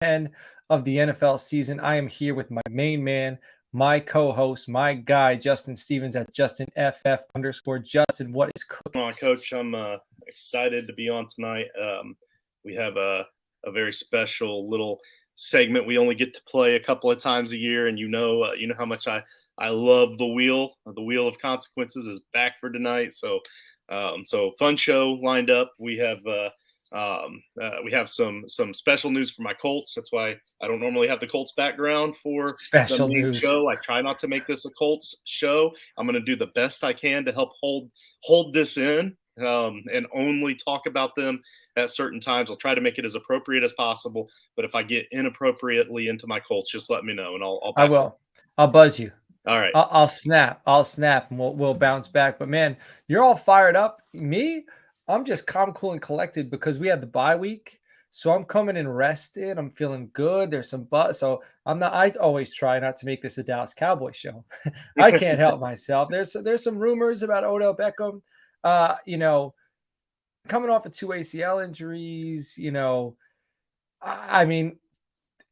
10 of the NFL season. I am here with my main man, my co-host, my guy, Justin Stevens at JustinFF_. Justin, what is cooking? On, Coach. I'm excited to be on tonight. We have a very special little segment we only get to play a couple of times a year, and you know how much I love the wheel. The wheel of consequences is back for tonight, so fun show lined up. We have some special news for my Colts. That's why I don't normally have the Colts background for the Special main news. show. I try not to make this a Colts show. I'm going to do the best I can to help hold this in and only talk about them at certain times. I'll try to make it as appropriate as possible. But if I get inappropriately into my Colts, just let me know, and I will. I'll buzz you. All right. I'll snap, and we'll bounce back. But man, you're all fired up. Me, I'm just calm, cool, and collected because we had the bye week. So I'm coming in rested. I'm feeling good. There's some buzz. So I always try not to make this a Dallas Cowboy show. I can't help myself. There's some rumors about Odell Beckham. Coming off of 2 ACL injuries, I mean,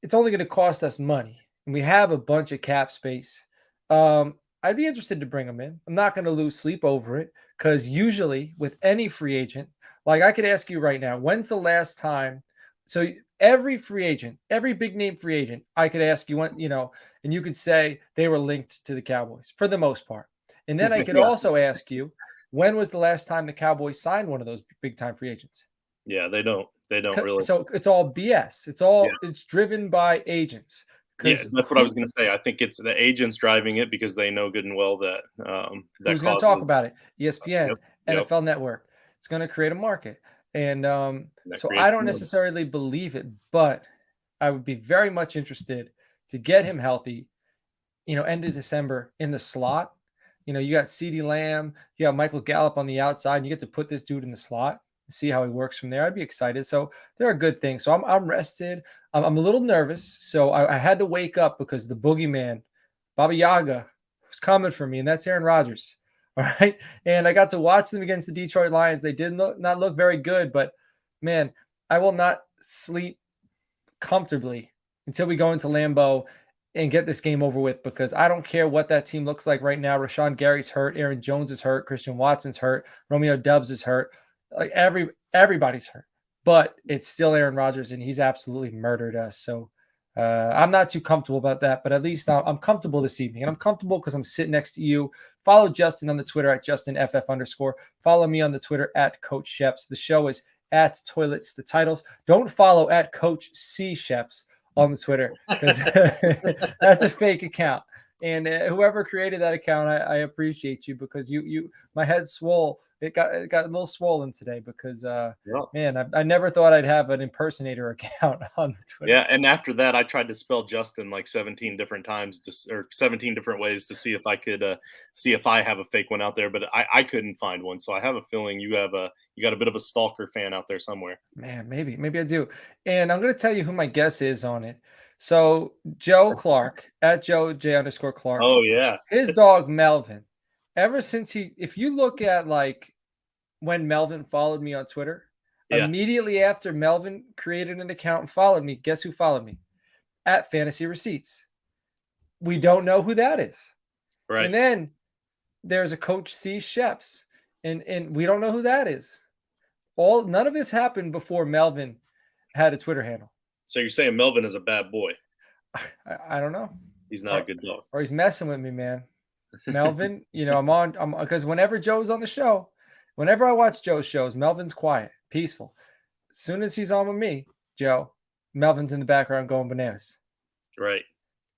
it's only going to cost us money. And we have a bunch of cap space. I'd be interested to bring him in. I'm not going to lose sleep over it because usually with any free agent, like I could ask you right now, when's the last time? So every free agent, every big name free agent, I could ask you when, and you could say they were linked to the Cowboys for the most part. And then I could also ask you, when was the last time the Cowboys signed one of those big time free agents? Yeah, they don't really. So it's all BS. It's driven by agents. Yeah, that's what I was going to say. I think it's the agents driving it because they know good and well that who's going to talk about it? ESPN, NFL Network. It's going to create a market, and so I don't necessarily believe it, but I would be very much interested to get him healthy. End of December in the slot. You got CeeDee Lamb, you got Michael Gallup on the outside, and you get to put this dude in the slot. See how he works from there. I'd be excited. So there are good things. So I'm rested. I'm a little nervous. So I had to wake up because the boogeyman, Baba Yaga, was coming for me, and that's Aaron Rodgers. All right. And I got to watch them against the Detroit Lions. They did not look very good, but man, I will not sleep comfortably until we go into Lambeau and get this game over with, because I don't care what that team looks like right now. Rashawn Gary's hurt. Aaron Jones is hurt. Christian Watson's hurt. Romeo Doubs is hurt. Like everybody's hurt, but it's still Aaron Rodgers, and he's absolutely murdered us. So I'm not too comfortable about that, but at least I'm comfortable this evening, and I'm comfortable because I'm sitting next to you. Follow Justin on the Twitter at JustinFF_. Follow me on the Twitter at Coach Sheps. The show is at ToiletsToTitles. Don't follow at Coach C Sheps on the Twitter because that's a fake account. And whoever created that account, I appreciate you, because my head swole. It got a little swollen today because, man, I never thought I'd have an impersonator account on the Twitter. Yeah, and after that, I tried to spell Justin like 17 different times, or 17 different ways to see if I could see if I have a fake one out there, but I couldn't find one. So I have a feeling you got a bit of a stalker fan out there somewhere. Man, maybe I do. And I'm going to tell you who my guess is on it. So Joe Clark at Joe_J_Clark. Oh yeah, his dog Melvin. Ever since if you look at like when Melvin followed me on Twitter, immediately after Melvin created an account and followed me, guess who followed me? At Fantasy Receipts. We don't know who that is. Right. And then there's a Coach C Sheps, and we don't know who that is. None of this happened before Melvin had a Twitter handle. So you're saying Melvin is a bad boy? I don't know. He's not a good dog. Or he's messing with me, man. Melvin, I'm because whenever Joe's on the show, whenever I watch Joe's shows, Melvin's quiet, peaceful. As soon as he's on with me, Joe, Melvin's in the background going bananas. Right.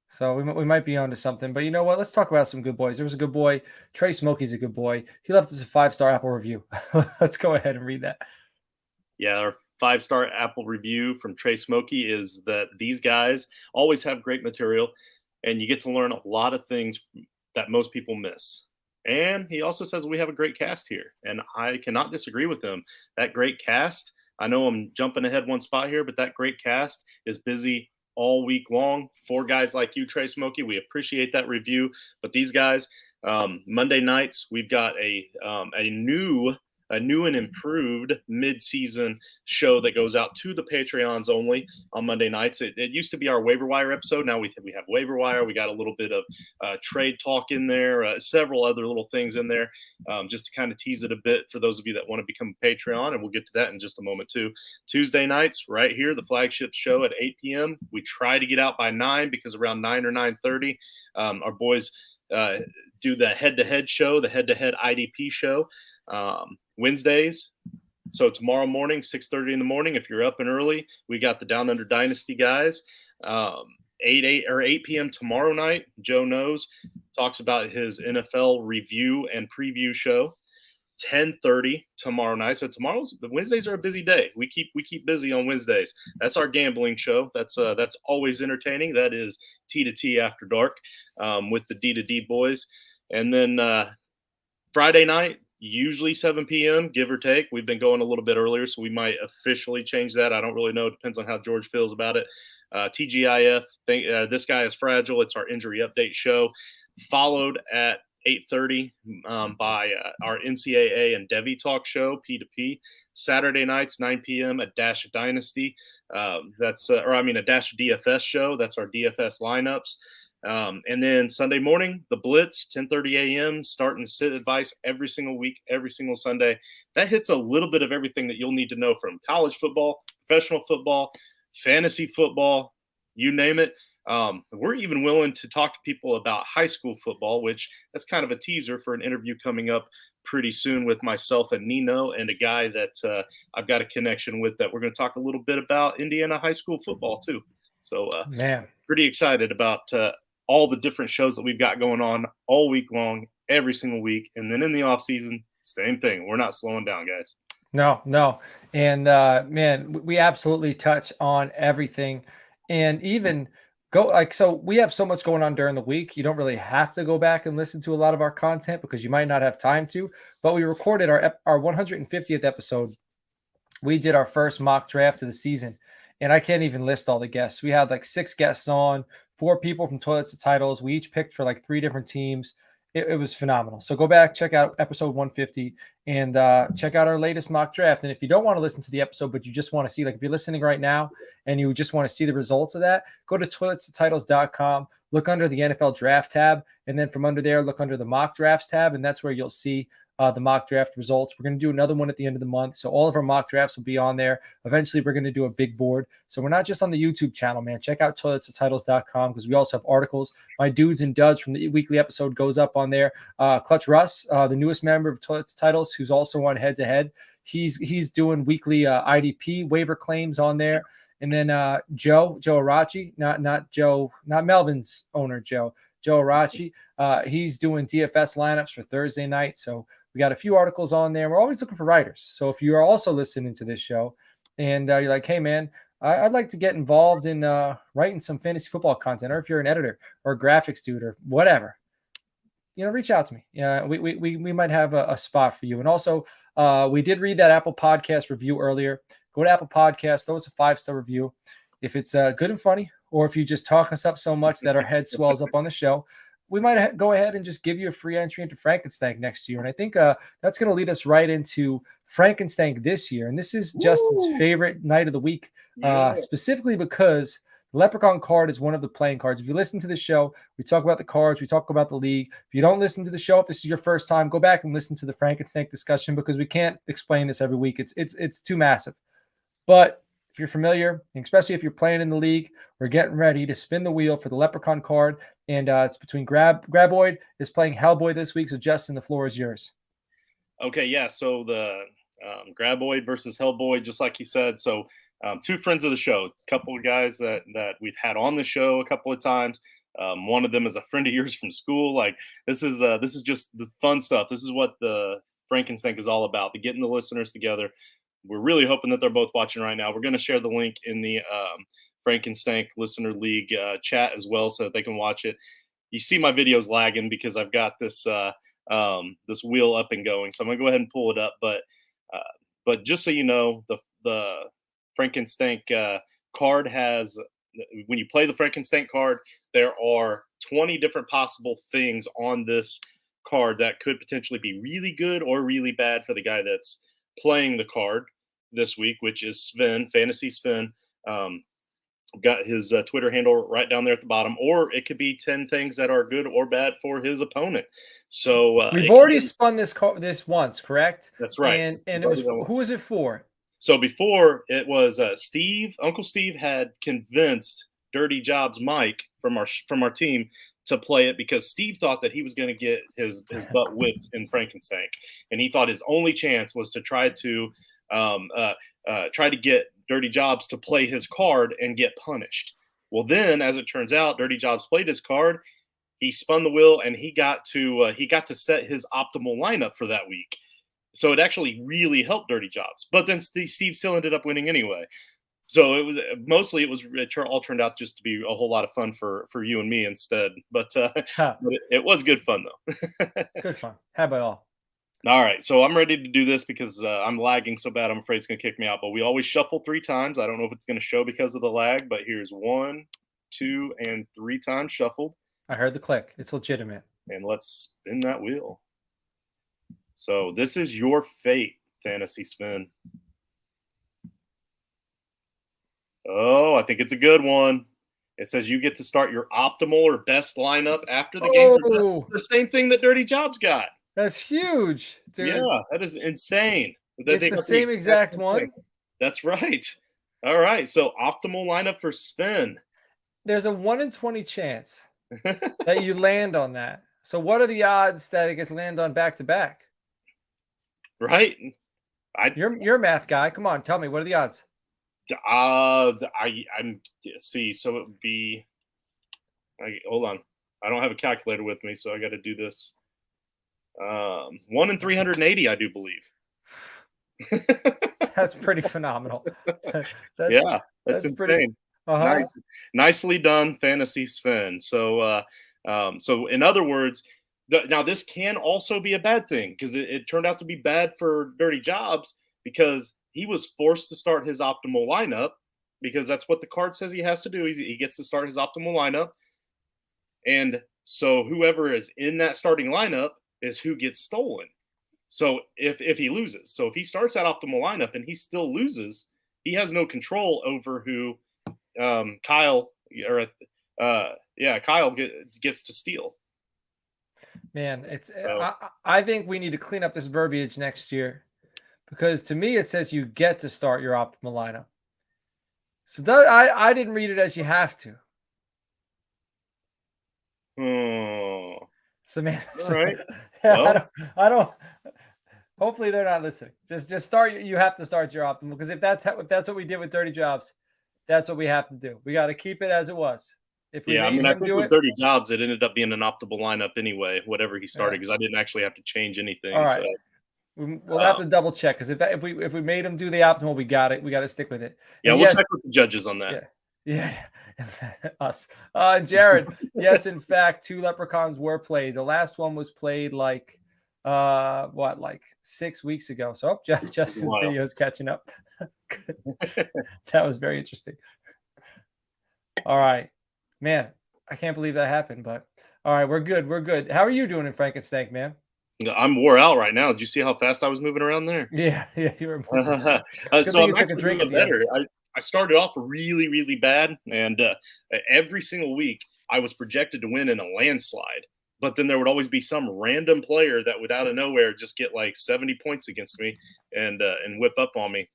So we might be onto something. But you know what? Let's talk about some good boys. There was a good boy. Trey Smokey's a good boy. He left us a 5-star Apple review. Let's go ahead and read that. Yeah, our 5-star Apple review from Trey Smokey is that these guys always have great material, and you get to learn a lot of things that most people miss. And he also says we have a great cast here, and I cannot disagree with him. That great cast, I know I'm jumping ahead one spot here, but that great cast is busy all week long for guys like you, Trey Smokey. We appreciate that review. But these guys, Monday nights, we've got a new a new and improved mid-season show that goes out to the Patreons only on Monday nights. It used to be our waiver wire episode. Now we have waiver wire. We got a little bit of trade talk in there, several other little things in there, just to kind of tease it a bit for those of you that want to become a Patreon. And we'll get to that in just a moment too. Tuesday nights, right here, the flagship show at 8 p.m. We try to get out by 9 because around 9 or 9:30, our boys do the head-to-head show, the head-to-head IDP show. Wednesdays. So tomorrow morning, 6:30 in the morning, if you're up and early, we got the Down Under Dynasty guys. 8 p.m. tomorrow night, Joe Knows talks about his NFL review and preview show. 10:30 tomorrow night. So Wednesdays are a busy day. We keep busy on Wednesdays. That's our gambling show. That's always entertaining. That is T to T After Dark with the D to D boys. And then Friday night, usually 7 p.m., give or take. We've been going a little bit earlier, so we might officially change that. I don't really know. It depends on how George feels about it. TGIF, This Guy is Fragile. It's our injury update show, followed at 8:30 by our NCAA and Devi Talk show, P2P. Saturday nights, 9 p.m. at Dash of Dynasty. A Dash of DFS show. That's our DFS lineups. And then Sunday morning, the Blitz, 10:30 a.m., start and sit advice every single week, every single Sunday. That hits a little bit of everything that you'll need to know from college football, professional football, fantasy football, you name it. We're even willing to talk to people about high school football, which that's kind of a teaser for an interview coming up pretty soon with myself and Nino and a guy that I've got a connection with that we're going to talk a little bit about Indiana high school football too. So pretty excited about all the different shows that we've got going on all week long, every single week. And then in the off season, same thing. We're not slowing down, guys. No. And man, we absolutely touch on everything. And even so we have so much going on during the week. You don't really have to go back and listen to a lot of our content because you might not have time to, but we recorded our 150th episode. We did our first mock draft of the season, and I can't even list all the guests. We had like 6 guests on, 4 people from Toilets to Titles. We each picked for like 3 different teams. It was phenomenal. So go back, check out episode 150, and check out our latest mock draft. And if you don't want to listen to the episode, but you just want to see, like if you're listening right now and you just want to see the results of that, go to ToiletsToTitles.com, look under the NFL draft tab, and then from under there, look under the mock drafts tab, and that's where you'll see the mock draft results. We're going to do another one at the end of the month. So all of our mock drafts will be on there. Eventually, we're going to do a big board. So we're not just on the YouTube channel, man. Check out ToiletsToTitles.com because we also have articles. My dudes and duds from the weekly episode goes up on there. Clutch Russ, the newest member of Toilets Titles, who's also on Head to Head. He's doing weekly IDP waiver claims on there. And then Joe Arachi, not Melvin's owner, Joe Arachi. He's doing DFS lineups for Thursday night. So we got a few articles on there. We're always looking for writers. So if you are also listening to this show and you're like, hey, man, I'd like to get involved in writing some fantasy football content, or if you're an editor or a graphics dude or whatever, reach out to me. Yeah, we might have a spot for you. And also, we did read that Apple Podcast review earlier. Go to Apple Podcast, throw us a 5-star review. If it's good and funny, or if you just talk us up so much that our head swells up on the show, we might go ahead and just give you a free entry into Frankenstein next year. And I think that's going to lead us right into Frankenstein this year. And this is Justin's favorite night of the week, specifically because the Leprechaun card is one of the playing cards. If you listen to the show, we talk about the cards, we talk about the league. If you don't listen to the show, if this is your first time, go back and listen to the Frankenstein discussion because we can't explain this every week. It's too massive. But if you're familiar, especially if you're playing in the league, we're getting ready to spin the wheel for the Leprechaun card. And it's between Graboid is playing Hellboy this week. So, Justin, the floor is yours. Okay, yeah. So the Graboid versus Hellboy, just like you said. So 2 friends of the show, a couple of guys that we've had on the show a couple of times. One of them is a friend of yours from school. Like this is just the fun stuff. This is what the Frankenstein is all about. The getting the listeners together. We're really hoping that they're both watching right now. We're going to share the link in the Frankenstein Listener League chat as well so that they can watch it. You see my videos lagging because I've got this this wheel up and going. So I'm going to go ahead and pull it up. But just so you know, the Frankenstein card has, when you play the Frankenstein card, there are 20 different possible things on this card that could potentially be really good or really bad for the guy that's playing the card this week, which is Sven, Fantasy Sven. Got his Twitter handle right down there at the bottom, or it could be 10 things that are good or bad for his opponent. So We've it can already be, spun this once, correct? that's right. And We've it already was, done who once. was it for? So before it was Steve, Uncle Steve had convinced Dirty Jobs Mike from our team to play it because Steve thought that he was going to get his butt whipped in Frankenstank, and he thought his only chance was to um, uh, try to get Dirty Jobs to play his card and get punished. Well, then, as it turns out, Dirty Jobs played his card. He spun the wheel, and he got to set his optimal lineup for that week. So it actually really helped Dirty Jobs. But then Steve still ended up winning anyway. So it was mostly it all turned out just to be a whole lot of fun for you and me instead. But, Huh, but it was good fun though. good fun. How about all? All right, so I'm ready to do this because I'm lagging so bad. I'm afraid it's gonna kick me out. But we always shuffle 3 times. I don't know if it's gonna show because of the lag, but here's 1, 2, and 3 times shuffled, I heard the click. It's legitimate. and let's spin that wheel. So this is your fate, Fantasy Spin. Oh, I think it's a good one. It says you get to start your optimal or best lineup after the games are done. Oh, The same thing that Dirty Jobs got. that's huge, dude. Yeah, that is insane. It's They the got the same exact exact same one. thing. That's right. All right, so optimal lineup for Spin. There's a 1 in 20 chance that you land on that. So what are the odds that it gets land on back to back? Right? I You're a math guy. Come on, tell me, what are the odds? I'm see. So it would be. Hold on. I don't have a calculator with me, so I got to do this. 1 in 380, I do believe. That's pretty phenomenal. That's Yeah, that's that's pretty. insane. Uh-huh. Nicely done, Fantasy Sven. So in other words, now this can also be a bad thing because it turned out to be bad for Dirty Jobs because he was forced to start his optimal lineup because that's what the card says he has to do. He gets to start his optimal lineup, and so whoever is in that starting lineup is who gets stolen. So if he loses, so if he starts that optimal lineup and he still loses, he has no control over who Kyle or Kyle gets to steal. Man, So I think we need to clean up this verbiage next year because to me it says you get to start your optimal lineup. So I didn't read it as you have to. So man, all right. yeah, Well, I don't. Hopefully they're not listening. Just start. You have to start your optimal because if that's what we did with Dirty Jobs, that's what we have to do. We got to keep it as it was. If we yeah, I made mean, I him think do with it, Dirty Jobs, it ended up being an optimal lineup anyway, whatever he yeah. started, because I didn't actually have to change All anything. So right. We'll have to double check because if we made him do the optimal, we got it. We got to stick with it. yeah, And we'll yes, check with the judges on that. yeah, yeah, us. Jared, yes, in fact, 2 leprechauns were played. The last one was played like 6 weeks ago. So Justin's video is catching up. That was very interesting. All right, man, I can't believe that happened, but all right, we're good. We're good. How are you doing in Frankenstein, man? I'm wore out right now. Did you see how fast I was moving around there? Yeah, yeah, you were moving fast. Good So thing I'm you took a actually drink at doing the end. better. I started off really, really bad, and every single week I was projected to win in a landslide. But then there would always be some random player that would out of nowhere just get like 70 points against me and whip up on me.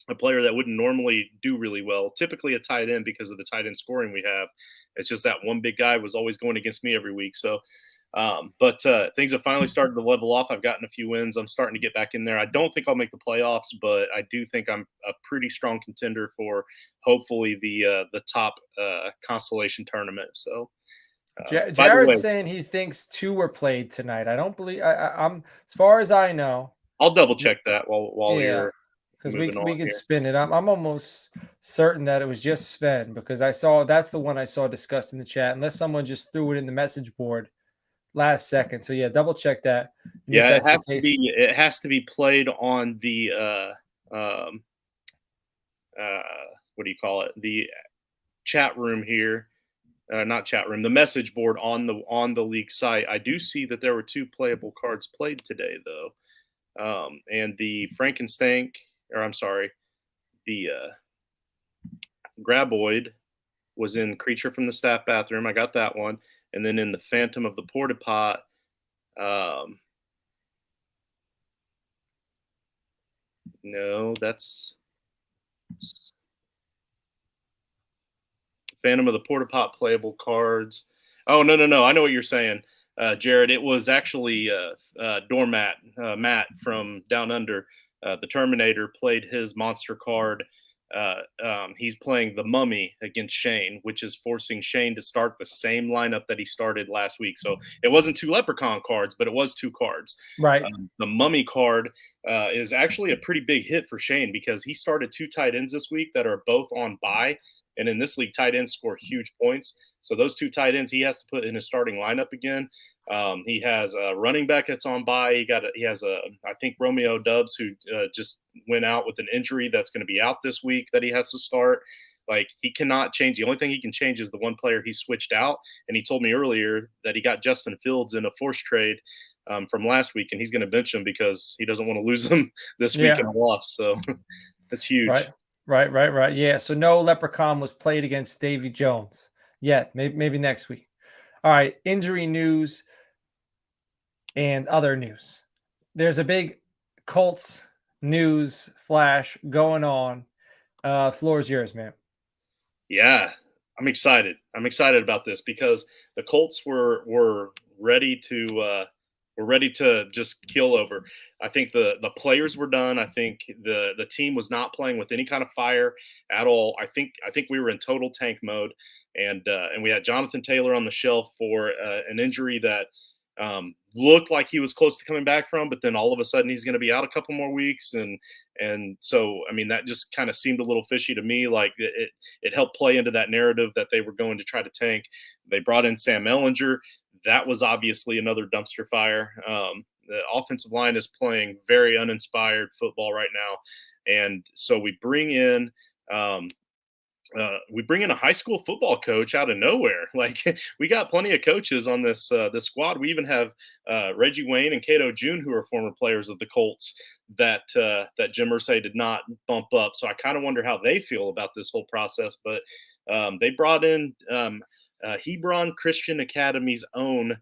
A player that wouldn't normally do really well, typically a tight end because of the tight end scoring we have. It's just that one big guy was always going against me every week. So but things have finally started to level off. I've gotten a few wins. I'm starting to get back in there. I don't think I'll make the playoffs, but I do think I'm a pretty strong contender for hopefully the top constellation tournament. So, by the way, Jared's saying he thinks 2 were played tonight. I don't believe I'm as far as I know. I'll double check that while Yeah, you're because moving we on could here. spin it. I'm almost certain that it was just Sven because that's the one I saw discussed in the chat. Unless someone just threw it in the message board last second. So yeah, double check that. And if Yeah, that's the case, it has to be played on the what do you call it? The chat room here. not chat room, the message board on the league site. I do see that there were 2 playable cards played today, though. And the Frankenstank, or I'm sorry, the Graboid was in Creature from the Staff Bathroom. I got that one. And then in the Phantom of the Porta Pot, no, that's Phantom of the Porta Pot playable cards. Oh, no, no, no. I know what you're saying, Jared. It was actually Doormat, Matt from Down Under. The Terminator played his monster card. He's playing the Mummy against Shane, which is forcing Shane to start the same lineup that he started last week. So it wasn't 2 Leprechaun cards, but it was 2 cards. Right. The Mummy card is actually a pretty big hit for Shane because he started 2 tight ends this week that are both on bye. And in this league, tight ends score huge points. So those 2 tight ends he has to put in his starting lineup again. He has a running back that's on bye. He has I think Romeo Dubs, who just went out with an injury that's going to be out this week that he has to start. Like, he cannot change. The only thing he can change is the one player he switched out. And he told me earlier that he got Justin Fields in a forced trade from last week, and he's going to bench him because he doesn't want to lose him this week in a loss. So that's huge. Right. Yeah. So no Leprechaun was played against Davy Jones yet. Maybe next week. All right. Injury news and other news. There's a big Colts news flash going on. Floor is yours, man. Yeah, I'm excited. I'm excited about this because the Colts were ready to just kill over. I think the players were done. I think the team was not playing with any kind of fire at all. I think we were in total tank mode, and we had Jonathan Taylor on the shelf for an injury that looked like he was close to coming back from, but then all of a sudden he's going to be out a couple more weeks, and so I mean that just kind of seemed a little fishy to me. Like it helped play into that narrative that they were going to try to tank. They brought in Sam Ellinger. That was obviously another dumpster fire. The offensive line is playing very uninspired football right now, and so we bring in a high school football coach out of nowhere. Like, we got plenty of coaches on this squad. We even have Reggie Wayne and Cato June, who are former players of the Colts that Jim Irsay did not bump up. So I kind of wonder how they feel about this whole process. But they brought in Hebron Christian Academy's own,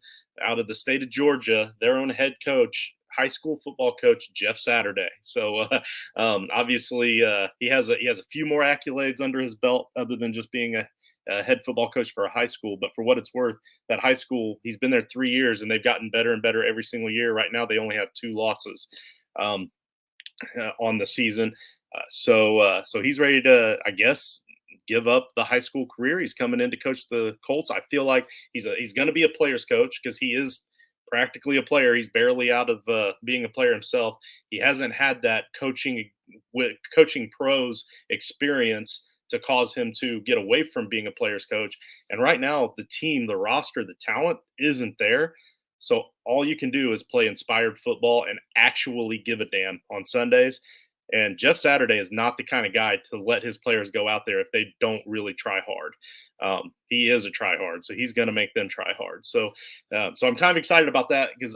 out of the state of Georgia, their own head coach, high school football coach Jeff Saturday. So obviously he has a few more accolades under his belt other than just being a head football coach for a high school. But for what it's worth, that high school, he's been there 3 years and they've gotten better and better every single year. Right now, they only have 2 losses on the season. So he's ready to, I guess, give up the high school career. He's coming in to coach the Colts. I feel like he's going to be a player's coach because he is practically a player. He's barely out of being a player himself. He hasn't had that coaching pros experience to cause him to get away from being a player's coach. And right now, the team, the roster, the talent isn't there. So all you can do is play inspired football and actually give a damn on Sundays. And Jeff Saturday is not the kind of guy to let his players go out there if they don't really try hard. He is a try hard, so he's going to make them try hard. So I'm kind of excited about that because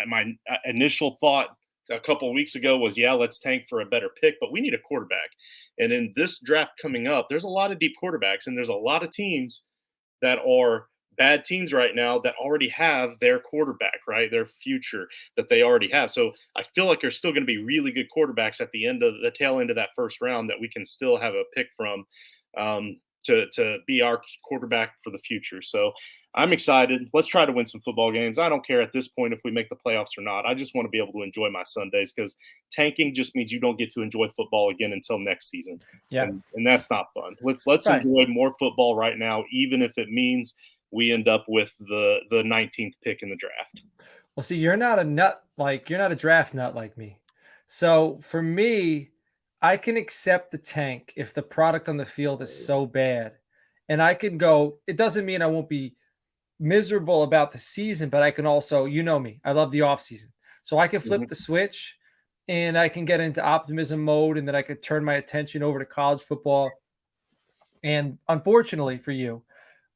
my initial thought a couple of weeks ago was, yeah, let's tank for a better pick, but we need a quarterback. And in this draft coming up, there's a lot of deep quarterbacks, and there's a lot of teams that are bad teams right now that already have their quarterback, right? Their future that they already have. So I feel like there's still going to be really good quarterbacks at the tail end of that first round that we can still have a pick from to be our quarterback for the future. So I'm excited. Let's try to win some football games. I don't care at this point if we make the playoffs or not. I just want to be able to enjoy my Sundays because tanking just means you don't get to enjoy football again until next season. Yeah. And that's not fun. Let's enjoy more football right now, even if it means we end up with the 19th pick in the draft. Well, see, you're not a draft nut like me. So for me, I can accept the tank if the product on the field is so bad. And I can go, it doesn't mean I won't be miserable about the season, but I can also, you know me, I love the offseason. So I can flip the switch and I can get into optimism mode, and then I could turn my attention over to college football. And unfortunately for you,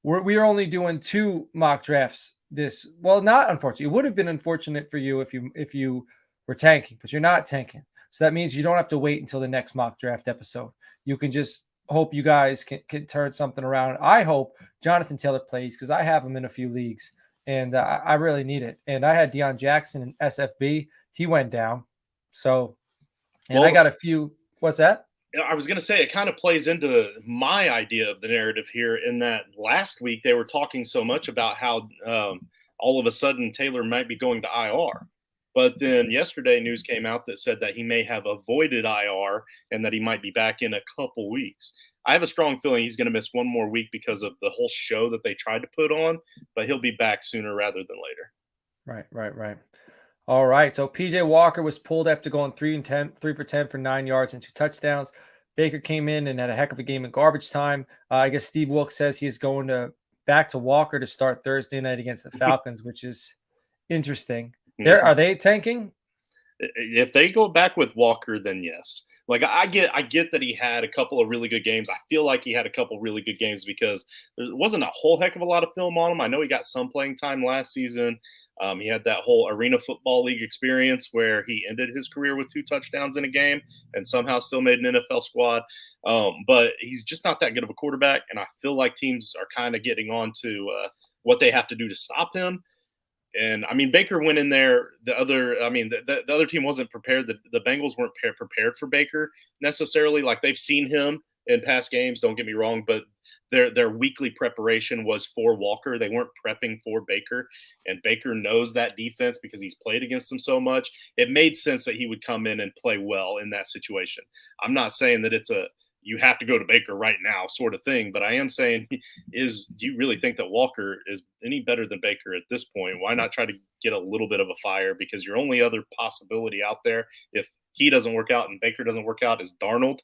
we are only doing 2 mock drafts this well, not unfortunately. It would have been unfortunate for you if you were tanking, but you're not tanking. So that means you don't have to wait until the next mock draft episode. You can just hope you guys can turn something around. I hope Jonathan Taylor plays because I have him in a few leagues and I really need it. And I had Deion Jackson in SFB. He went down. So, and I Well, got a few. What's that? I was going to say it kind of plays into my idea of the narrative here in that last week they were talking so much about how all of a sudden Taylor might be going to IR. But then yesterday, news came out that said that he may have avoided IR and that he might be back in a couple weeks. I have a strong feeling he's going to miss one more week because of the whole show that they tried to put on, but he'll be back sooner rather than later. Right. All right. So PJ Walker was pulled after going 3 for 10 for 9 yards and 2 touchdowns. Baker came in and had a heck of a game in garbage time. I guess Steve Wilkes says he is going back to Walker to start Thursday night against the Falcons, which is interesting. Are they tanking? If they go back with Walker, then yes. Like I get that he had a couple of really good games. I feel like he had a couple of really good games because there wasn't a whole heck of a lot of film on him. I know he got some playing time last season. He had that whole Arena Football League experience where he ended his career with 2 touchdowns in a game and somehow still made an NFL squad. But he's just not that good of a quarterback, and I feel like teams are kind of getting on to what they have to do to stop him. And I mean, Baker went in there. The other team wasn't prepared. The Bengals weren't prepared for Baker necessarily. Like they've seen him in past games. Don't get me wrong, but their weekly preparation was for Walker. They weren't prepping for Baker, and Baker knows that defense because he's played against them so much. It made sense that he would come in and play well in that situation. I'm not saying that it's a you have to go to Baker right now sort of thing. But I am saying do you really think that Walker is any better than Baker at this point? Why not try to get a little bit of a fire? Because your only other possibility out there, if he doesn't work out and Baker doesn't work out, is Darnold.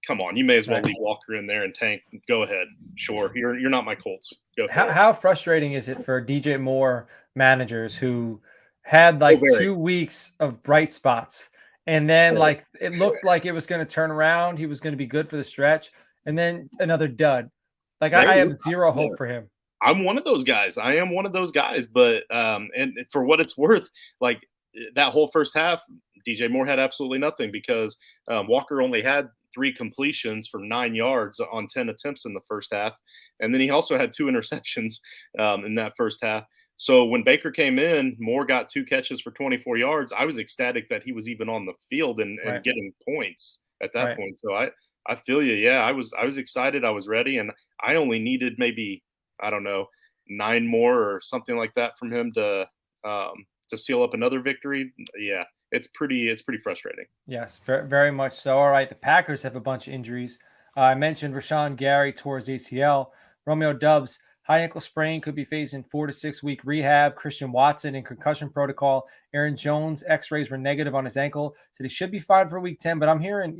Come on, you may as well leave Walker in there and tank. Go ahead. Sure. You're not my Colts. Go ahead. How frustrating is it for DJ Moore managers who had like 2 weeks of bright spots and then like it looked like it was going to turn around, he was going to be good for the stretch, and then another dud. Like I have zero hope for him. I'm one of those guys. I am one of those guys, but and for what it's worth, like that whole first half, DJ Moore had absolutely nothing because Walker only had 3 completions for 9 yards on 10 attempts in the first half, and then he also had 2 interceptions in that first half. So when Baker came in, Moore got 2 catches for 24 yards. I was ecstatic that he was even on the field and getting points at that point. So I feel you. Yeah, I was excited. I was ready, and I only needed maybe, I don't know, 9 more or something like that from him to seal up another victory. Yeah, it's pretty frustrating. Yes, very, very much so. All right, the Packers have a bunch of injuries. I mentioned Rashawn Gary tore his ACL. Romeo Doubs, high ankle sprain, could be facing 4 to 6 week rehab. Christian Watson in concussion protocol. Aaron Jones, x-rays were negative on his ankle. So he should be fine for week 10. But I'm hearing,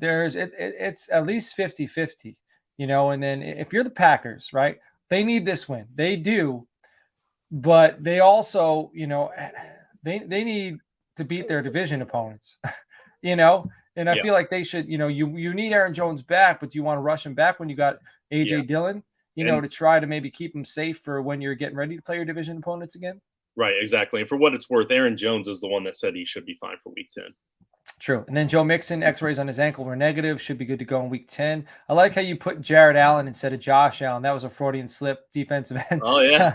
it's at least 50-50, and then if you're the Packers, right, they need this win. They do. But they also, they need to beat their division opponents, and I feel like they should, you need Aaron Jones back, but do you want to rush him back when you got AJ Dillon, to try to maybe keep him safe for when you're getting ready to play your division opponents again? Right, exactly. And for what it's worth, Aaron Jones is the one that said he should be fine for week 10. True. And then Joe Mixon, x-rays on his ankle were negative, should be good to go in week 10. I like how you put Jared Allen instead of Josh Allen. That was a Freudian slip, defensive end. Oh, yeah.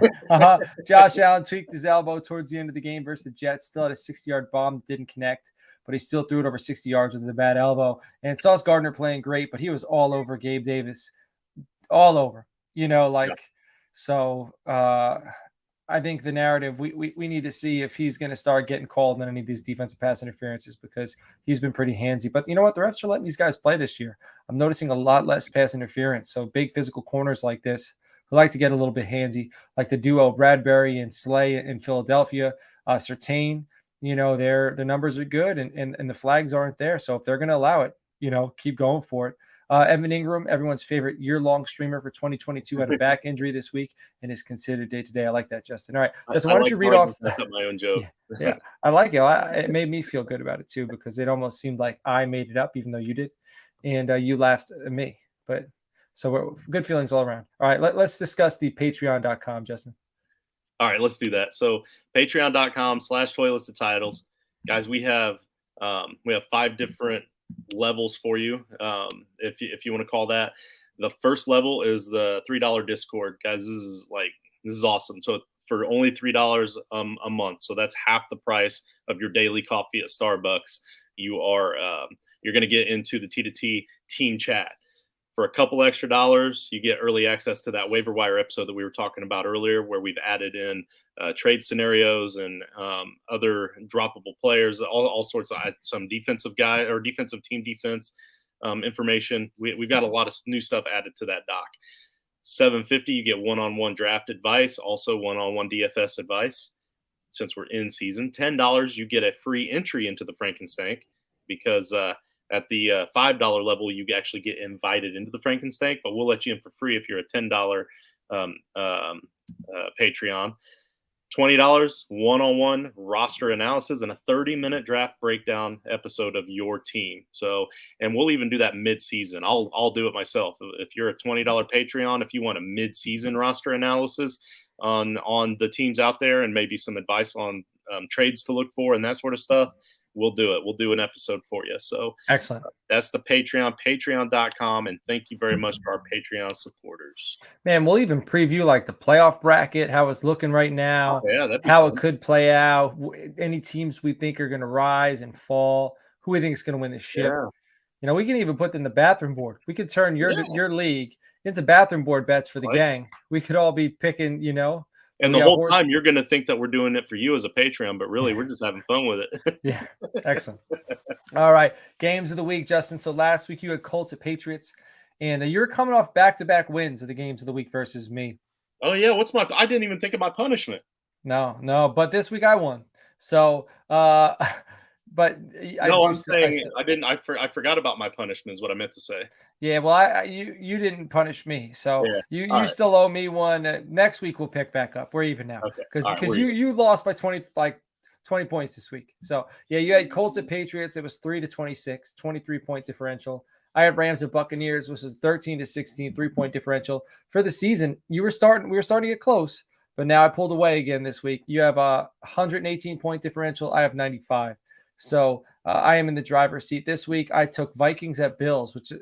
Josh Allen tweaked his elbow towards the end of the game versus the Jets. Still had a 60-yard bomb that didn't connect, but he still threw it over 60 yards with a bad elbow. And Sauce Gardner playing great, but he was all over Gabe Davis. All over. So I think the narrative, we need to see if he's going to start getting called on any of these defensive pass interferences because he's been pretty handsy. But you know what? The refs are letting these guys play this year. I'm noticing a lot less pass interference. So big physical corners like this who like to get a little bit handsy, like the duo Bradbury and Slay in Philadelphia, Surtain, their numbers are good and the flags aren't there. So if they're going to allow it, keep going for it. Evan Ingram, everyone's favorite year-long streamer for 2022, had a back injury this week and is considered day-to-day. I like that, Justin. All right, Justin, why don't you read off? My own joke. Yeah, I like it. It made me feel good about it too because it almost seemed like I made it up, even though you did, and you laughed at me. But So we're good feelings all around. All right, let's discuss the patreon.com, Justin. All right, let's do that. So patreon.com/ToiletsToTitles. Guys, we have 5 different levels for you. If you want to call that. The first level is the $3 Discord. Guys, this is awesome. So for only $3 a month, so that's half the price of your daily coffee at Starbucks. You're going to get into the T2T team chat. For a couple extra dollars, you get early access to that waiver wire episode that we were talking about earlier, where we've added in trade scenarios and other droppable players, all sorts of some defensive guy or defensive team defense information. We've got a lot of new stuff added to that doc. $7.50, you get one-on-one draft advice, also one-on-one DFS advice. Since we're in season, $10, you get a free entry into the Frankenstank, because at the $5 level, you actually get invited into the Frankenstank, but we'll let you in for free if you're a $10 Patreon. $20, one-on-one roster analysis and a 30-minute draft breakdown episode of your team. So, and we'll even do that mid-season. I'll do it myself. If you're a $20 Patreon, if you want a mid-season roster analysis on the teams out there and maybe some advice on trades to look for and that sort of stuff, we'll do it. We'll do an episode for you. So excellent. That's the Patreon, patreon.com. And thank you very much to our Patreon supporters. Man, we'll even preview like the playoff bracket, how it's looking right now, how it could play out, any teams we think are going to rise and fall, who we think is going to win the ship. Yeah. You know, we can even put in the bathroom board. We could turn your league into bathroom board bets for the gang. We could all be picking, you know. And the whole time you're going to think that we're doing it for you as a Patreon, but really we're just having fun with it. Yeah, excellent. All right, games of the week, Justin. So last week you had Colts at Patriots, and you're coming off back-to-back wins of the games of the week versus me. Oh yeah, I didn't even think of my punishment. No, but this week I won. So, but I'm saying I forgot about my punishment is what I meant to say. Yeah, well, you didn't punish me, so you still owe me one. Next week we'll pick back up. We're even now because you lost by 20 points this week. So yeah, you had Colts at Patriots. It was 3-26, 23-point differential. I had Rams at Buccaneers, which was 13-16, 3-point differential for the season. We were starting to get close, but now I pulled away again this week. You have a 118-point differential. I have 95. So I am in the driver's seat this week. I took Vikings at Bills, which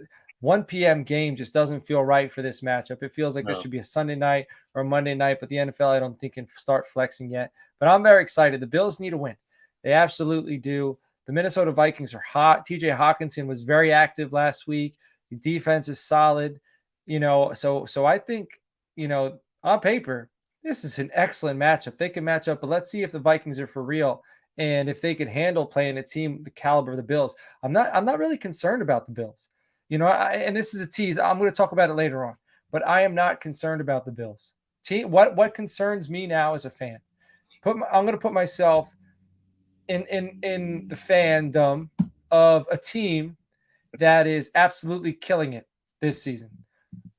1 p.m. game just doesn't feel right for this matchup. It feels like this should be a Sunday night or a Monday night, but the NFL I don't think can start flexing yet. But I'm very excited. The Bills need a win. They absolutely do. The Minnesota Vikings are hot. TJ Hawkinson was very active last week. The defense is solid. You know, so I think, you know, on paper, this is an excellent matchup. They can match up, but let's see if the Vikings are for real and if they could handle playing a team the caliber of the Bills. I'm not really concerned about the Bills. You know, and this is a tease. I'm going to talk about it later on, but I am not concerned about the Bills. What concerns me now as a fan? I'm going to put myself in the fandom of a team that is absolutely killing it this season.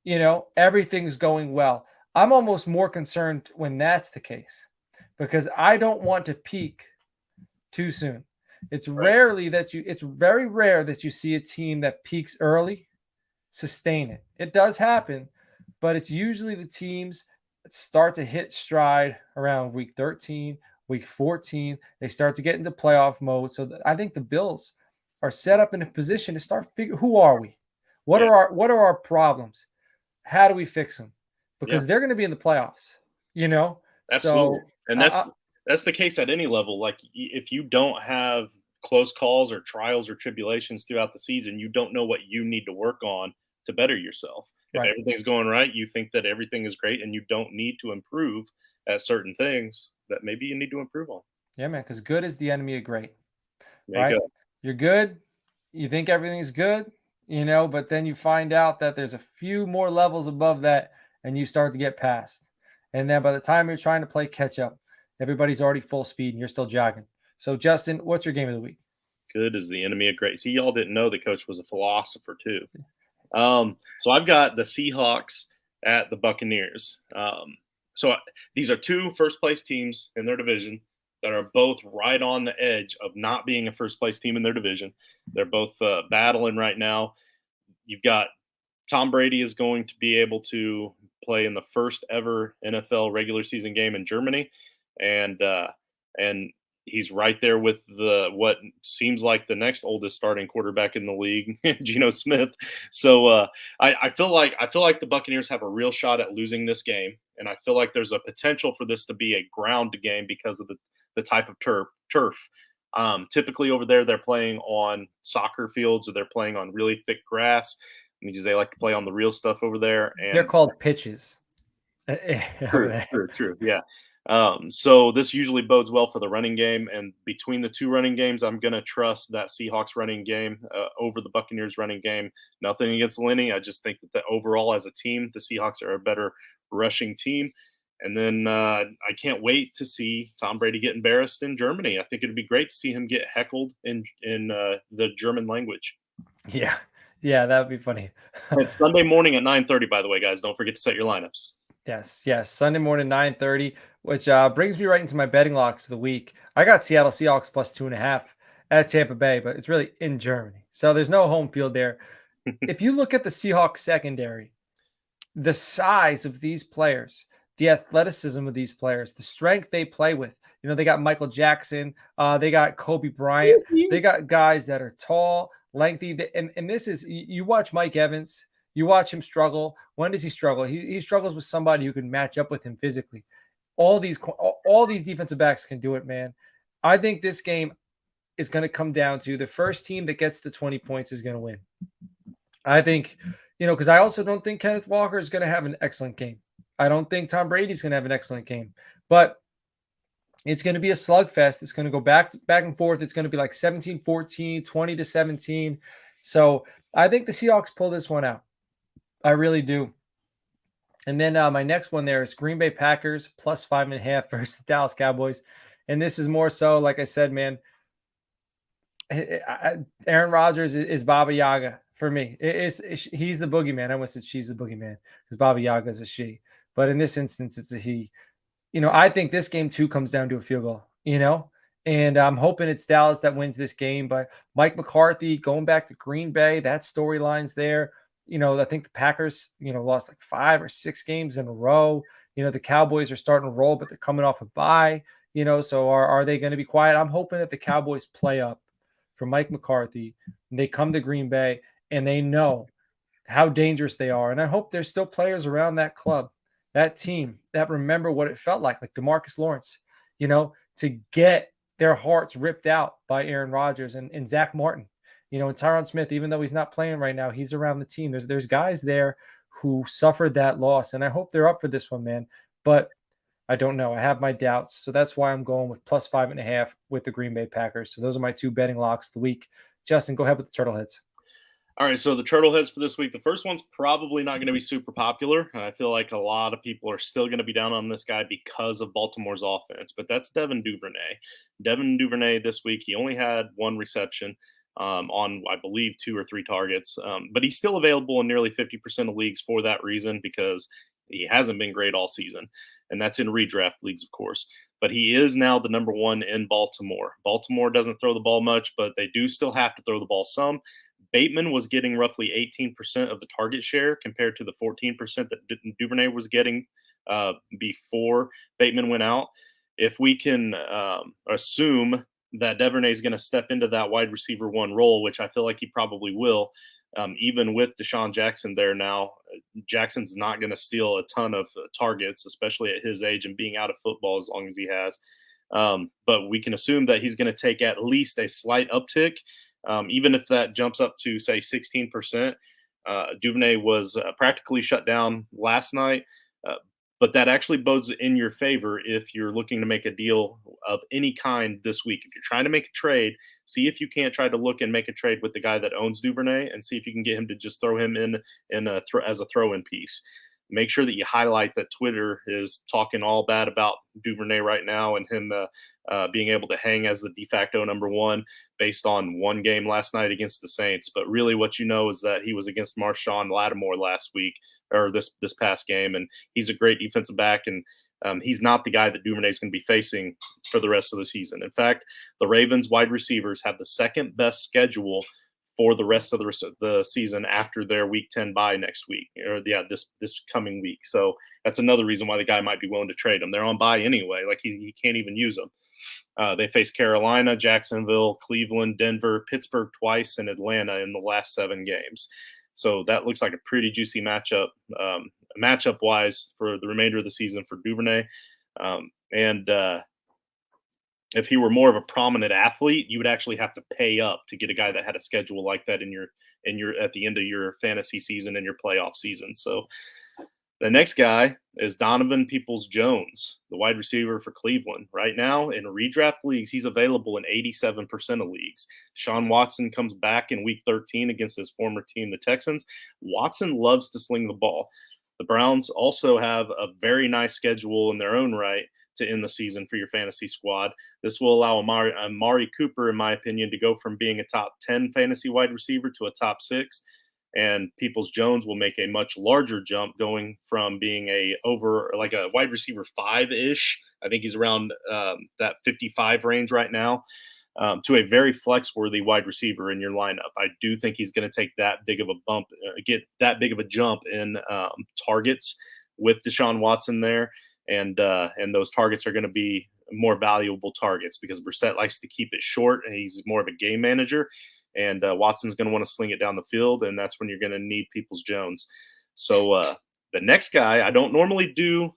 You know, everything's going well. I'm almost more concerned when that's the case because I don't want to peak too soon. It's very rare that you see a team that peaks early, sustain it. It does happen, but it's usually the teams that start to hit stride around week 13, week 14. They start to get into playoff mode. So I think the Bills are set up in a position to start figuring who are we? What are our problems? How do we fix them? Because they're going to be in the playoffs, you know? Absolutely. So, and that's the case at any level. Like if you don't have close calls or trials or tribulations throughout the season, you don't know what you need to work on to better yourself. If everything's going right, you think that everything is great and you don't need to improve at certain things that maybe you need to improve on. Yeah, man, because good is the enemy of great. Right? You're good. You think everything's good, you know, but then you find out that there's a few more levels above that and you start to get past. And then by the time you're trying to play catch up, everybody's already full speed and you're still jogging. So, Justin, what's your game of the week? Good is the enemy of great. See, y'all didn't know the coach was a philosopher too. So I've got the Seahawks at the Buccaneers. So these are two first-place teams in their division that are both right on the edge of not being a first-place team in their division. They're both battling right now. You've got Tom Brady is going to be able to play in the first ever NFL regular season game in Germany, and and he's right there with what seems like the next oldest starting quarterback in the league, Geno Smith. So I feel like the Buccaneers have a real shot at losing this game, and I feel like there's a potential for this to be a ground game because of the type of turf. Typically over there, they're playing on soccer fields or they're playing on really thick grass because they like to play on the real stuff over there. They're And called pitches. Over true, there. true, true. Yeah. So this usually bodes well for the running game. And between the two running games, I'm going to trust that Seahawks running game over the Buccaneers running game. Nothing against Lenny. I just think that overall, as a team, the Seahawks are a better rushing team. And then I can't wait to see Tom Brady get embarrassed in Germany. I think it'd be great to see him get heckled in the German language. Yeah. Yeah, that would be funny. It's Sunday morning at 9:30, by the way, guys. Don't forget to set your lineups. Yes, yes. Sunday morning, 9:30, which brings me right into my betting locks of the week. I got Seattle Seahawks plus 2.5 at Tampa Bay, but it's really in Germany. So there's no home field there. If you look at the Seahawks secondary, the size of these players, the athleticism of these players, the strength they play with. You know, they got Michael Jackson, they got Kobe Bryant, they got guys that are tall, lengthy, and this is you watch Mike Evans, you watch him struggle. When does he struggle? He struggles with somebody who can match up with him physically. All these defensive backs can do it, man. I think this game is going to come down to the first team that gets to 20 points is going to win. I think, because I also don't think Kenneth Walker is going to have an excellent game. I don't think Tom Brady's going to have an excellent game, but it's going to be a slugfest. It's going to go back and forth. It's going to be like 17-14, 20-17. So I think the Seahawks pull this one out. I really do. And then my next one there is Green Bay Packers plus 5.5 versus Dallas Cowboys. And this is more so, like I said, man, Aaron Rodgers is Baba Yaga for me. He's the boogeyman. I almost said she's the boogeyman because Baba Yaga is a she. But in this instance, it's a he. I think this game too comes down to a field goal, and I'm hoping it's Dallas that wins this game. But Mike McCarthy going back to Green Bay, that storyline's there. I think the Packers, lost like 5 or 6 games in a row. The Cowboys are starting to roll, but they're coming off a bye, so are they going to be quiet? I'm hoping that the Cowboys play up for Mike McCarthy. And they come to Green Bay and they know how dangerous they are. And I hope there's still players around that club, that team, that remember what it felt like DeMarcus Lawrence, to get their hearts ripped out by Aaron Rodgers and Zach Martin, and Tyron Smith, even though he's not playing right now, he's around the team. There's guys there who suffered that loss, and I hope they're up for this one, man. But I don't know. I have my doubts. So that's why I'm going with plus 5.5 with the Green Bay Packers. So those are my 2 betting locks of the week. Justin, go ahead with the Turtleheads. All right, so the Turtleheads for this week. The first one's probably not going to be super popular. I feel like a lot of people are still going to be down on this guy because of Baltimore's offense, but that's Devin Duvernay. Devin Duvernay this week, he only had 1 reception on, I believe, 2 or 3 targets, but he's still available in nearly 50% of leagues for that reason because he hasn't been great all season, and that's in redraft leagues, of course. But he is now the number 1 in Baltimore. Baltimore doesn't throw the ball much, but they do still have to throw the ball some. Bateman was getting roughly 18% of the target share compared to the 14% that Duvernay was getting before Bateman went out. If we can assume that Duvernay is going to step into that wide receiver 1 role, which I feel like he probably will, even with Deshaun Jackson there now, Jackson's not going to steal a ton of targets, especially at his age and being out of football as long as he has. But we can assume that he's going to take at least a slight uptick. Even if that jumps up to, say, 16%, Duvernay was practically shut down last night. But that actually bodes in your favor if you're looking to make a deal of any kind this week. If you're trying to make a trade, see if you can't try to look and make a trade with the guy that owns Duvernay and see if you can get him to just throw him in as a throw-in piece. Make sure that you highlight that Twitter is talking all bad about Duvernay right now and him being able to hang as the de facto number 1 based on 1 game last night against the Saints. But really what you know is that he was against Marshawn Lattimore last week or this past game, and he's a great defensive back, and he's not the guy that Duvernay is going to be facing for the rest of the season. In fact, the Ravens wide receivers have the 2nd best schedule for the rest of the season after their Week 10 bye next week, or this coming week. So that's another reason why the guy might be willing to trade him. They're on bye anyway; like he can't even use them. They face Carolina, Jacksonville, Cleveland, Denver, Pittsburgh twice, and Atlanta in the last 7 games. So that looks like a pretty juicy matchup, matchup wise for the remainder of the season for Duvernay. And if he were more of a prominent athlete, you would actually have to pay up to get a guy that had a schedule like that in your at the end of your fantasy season and your playoff season. So the next guy is Donovan Peoples-Jones, the wide receiver for Cleveland. Right now, in redraft leagues, he's available in 87% of leagues. Deshaun Watson comes back in Week 13 against his former team, the Texans. Watson loves to sling the ball. The Browns also have a very nice schedule in their own right to end the season for your fantasy squad. This will allow Amari Cooper, in my opinion, to go from being a top 10 fantasy wide receiver to a top 6. And Peoples-Jones will make a much larger jump, going from being a wide receiver 5-ish. I think he's around that 55 range right now, to a very flex-worthy wide receiver in your lineup. I do think he's going to take that big of a bump, get that big of a jump in targets with Deshaun Watson there, and those targets are going to be more valuable targets because Brissett likes to keep it short, and he's more of a game manager. And Watson's going to want to sling it down the field, and that's when you're going to need Peoples-Jones. So the next guy, I don't normally do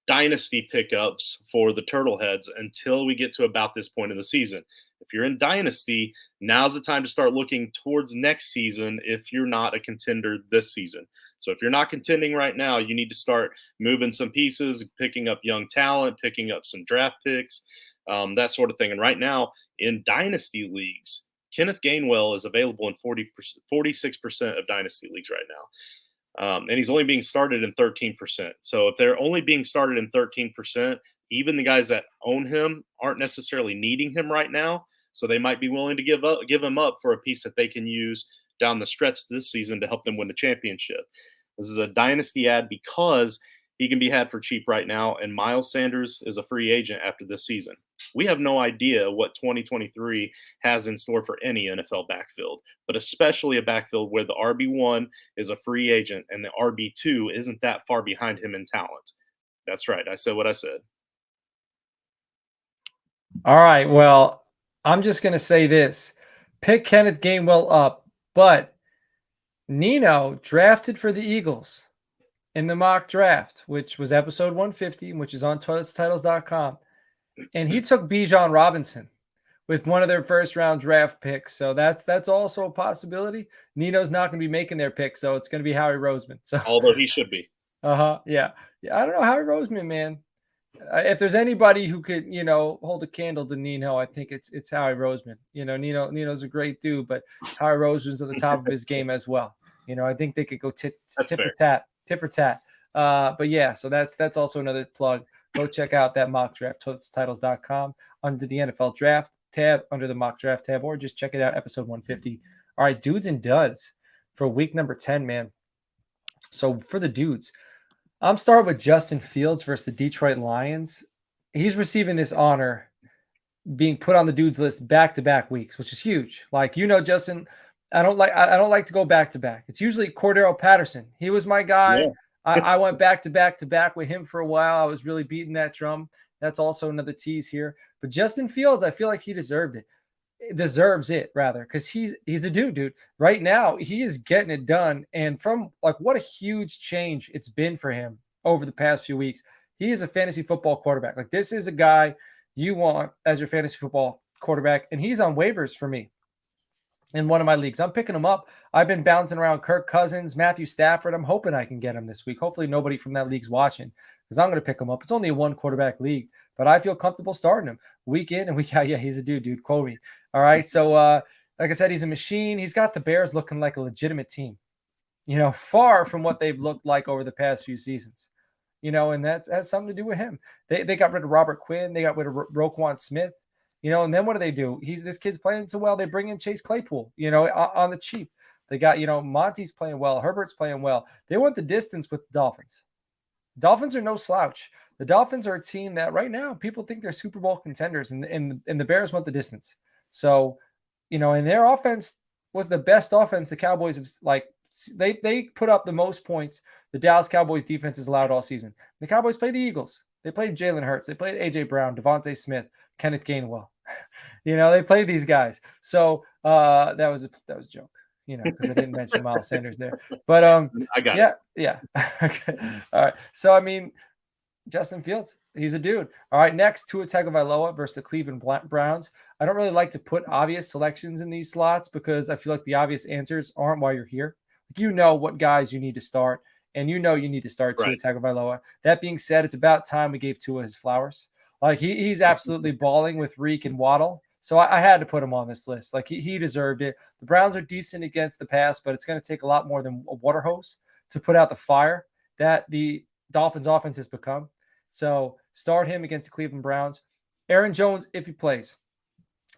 dynasty pickups for the Turtleheads until we get to about this point in the season. If you're in dynasty, now's the time to start looking towards next season if you're not a contender this season. So if you're not contending right now, you need to start moving some pieces, picking up young talent, picking up some draft picks, that sort of thing. And right now in dynasty leagues, Kenneth Gainwell is available in 46% of dynasty leagues right now. And he's only being started in 13%. So if they're only being started in 13%, even the guys that own him aren't necessarily needing him right now. So they might be willing to give him up for a piece that they can use down the stretch this season to help them win the championship. This is a dynasty ad because he can be had for cheap right now, and Miles Sanders is a free agent after this season. We have no idea what 2023 has in store for any NFL backfield, but especially a backfield where the RB1 is a free agent and the RB2 isn't that far behind him in talent. That's right. I said what I said. All right. Well, I'm just going to say this. Pick Kenneth Gainwell up, but Nino drafted for the Eagles in the mock draft, which was episode 150, which is on ToiletsToTitles.com. And he took Bijan Robinson with one of their first-round draft picks. So that's also a possibility. Nino's not going to be making their pick, so it's going to be Howie Roseman. So although he should be. Yeah. I don't know, Howie Roseman, man. If there's anybody who could, hold a candle to Nino, I think it's Howie Roseman. Nino's a great dude, but Howie Roseman's at the top of his game as well. I think they could go tit for tat. But yeah, so that's also another plug. Go check out that mock draft, ToiletsToTitles.com, under the NFL draft tab, under the mock draft tab, or just check it out, episode 150. All right, dudes and duds for week number 10, man. So for the dudes, I'm starting with Justin Fields versus the Detroit Lions. He's receiving this honor, being put on the dudes list back-to-back weeks, which is huge. Like, Justin, I don't like to go back-to-back. It's usually Cordero Patterson. He was my guy. Yeah. I went back-to-back with him for a while. I was really beating that drum. That's also another tease here. But Justin Fields, I feel like he deserves it, because he's a dude. Right now, he is getting it done. And from what a huge change it's been for him over the past few weeks. He is a fantasy football quarterback. This is a guy you want as your fantasy football quarterback, and he's on waivers for me in one of my leagues. I'm picking him up. I've been bouncing around Kirk Cousins, Matthew Stafford. I'm hoping I can get him this week. Hopefully nobody from that league's watching, because I'm going to pick him up. It's only a 1 quarterback league, but I feel comfortable starting him week in and week out. Yeah, he's a dude. Quote me. All right. So, like I said, he's a machine. He's got the Bears looking like a legitimate team, far from what they've looked like over the past few seasons, and that has something to do with him. They got rid of Robert Quinn. They got rid of Roquan Smith, and then what do? This kid's playing so well. They bring in Chase Claypool, on the cheap. They got, Monty's playing well. Herbert's playing well. They went the distance with the Dolphins. Dolphins are no slouch. The Dolphins are a team that right now people think they're Super Bowl contenders, and the Bears went the distance. So, and their offense was the best offense the Cowboys have, like, they put up the most points the Dallas Cowboys defense has allowed all season. The Cowboys played the Eagles. They played Jalen Hurts. They played A.J. Brown, Devontae Smith, Kenneth Gainwell. They played these guys. So that was a joke, because I didn't mention Miles Sanders there. But I got it. Yeah. Okay. All right. So I mean, Justin Fields, he's a dude. All right, next, Tua Tagovailoa versus the Cleveland Browns. I don't really like to put obvious selections in these slots because I feel like the obvious answers aren't why you're here. You know what guys you need to start, and you need to start Tua Tagovailoa. That being said, it's about time we gave Tua his flowers. Like, he's absolutely balling with Reek and Waddle. So I had to put him on this list. Like, he deserved it. The Browns are decent against the pass, but it's going to take a lot more than a water hose to put out the fire that the Dolphins offense has become. So start him against the Cleveland Browns. Aaron Jones, if he plays.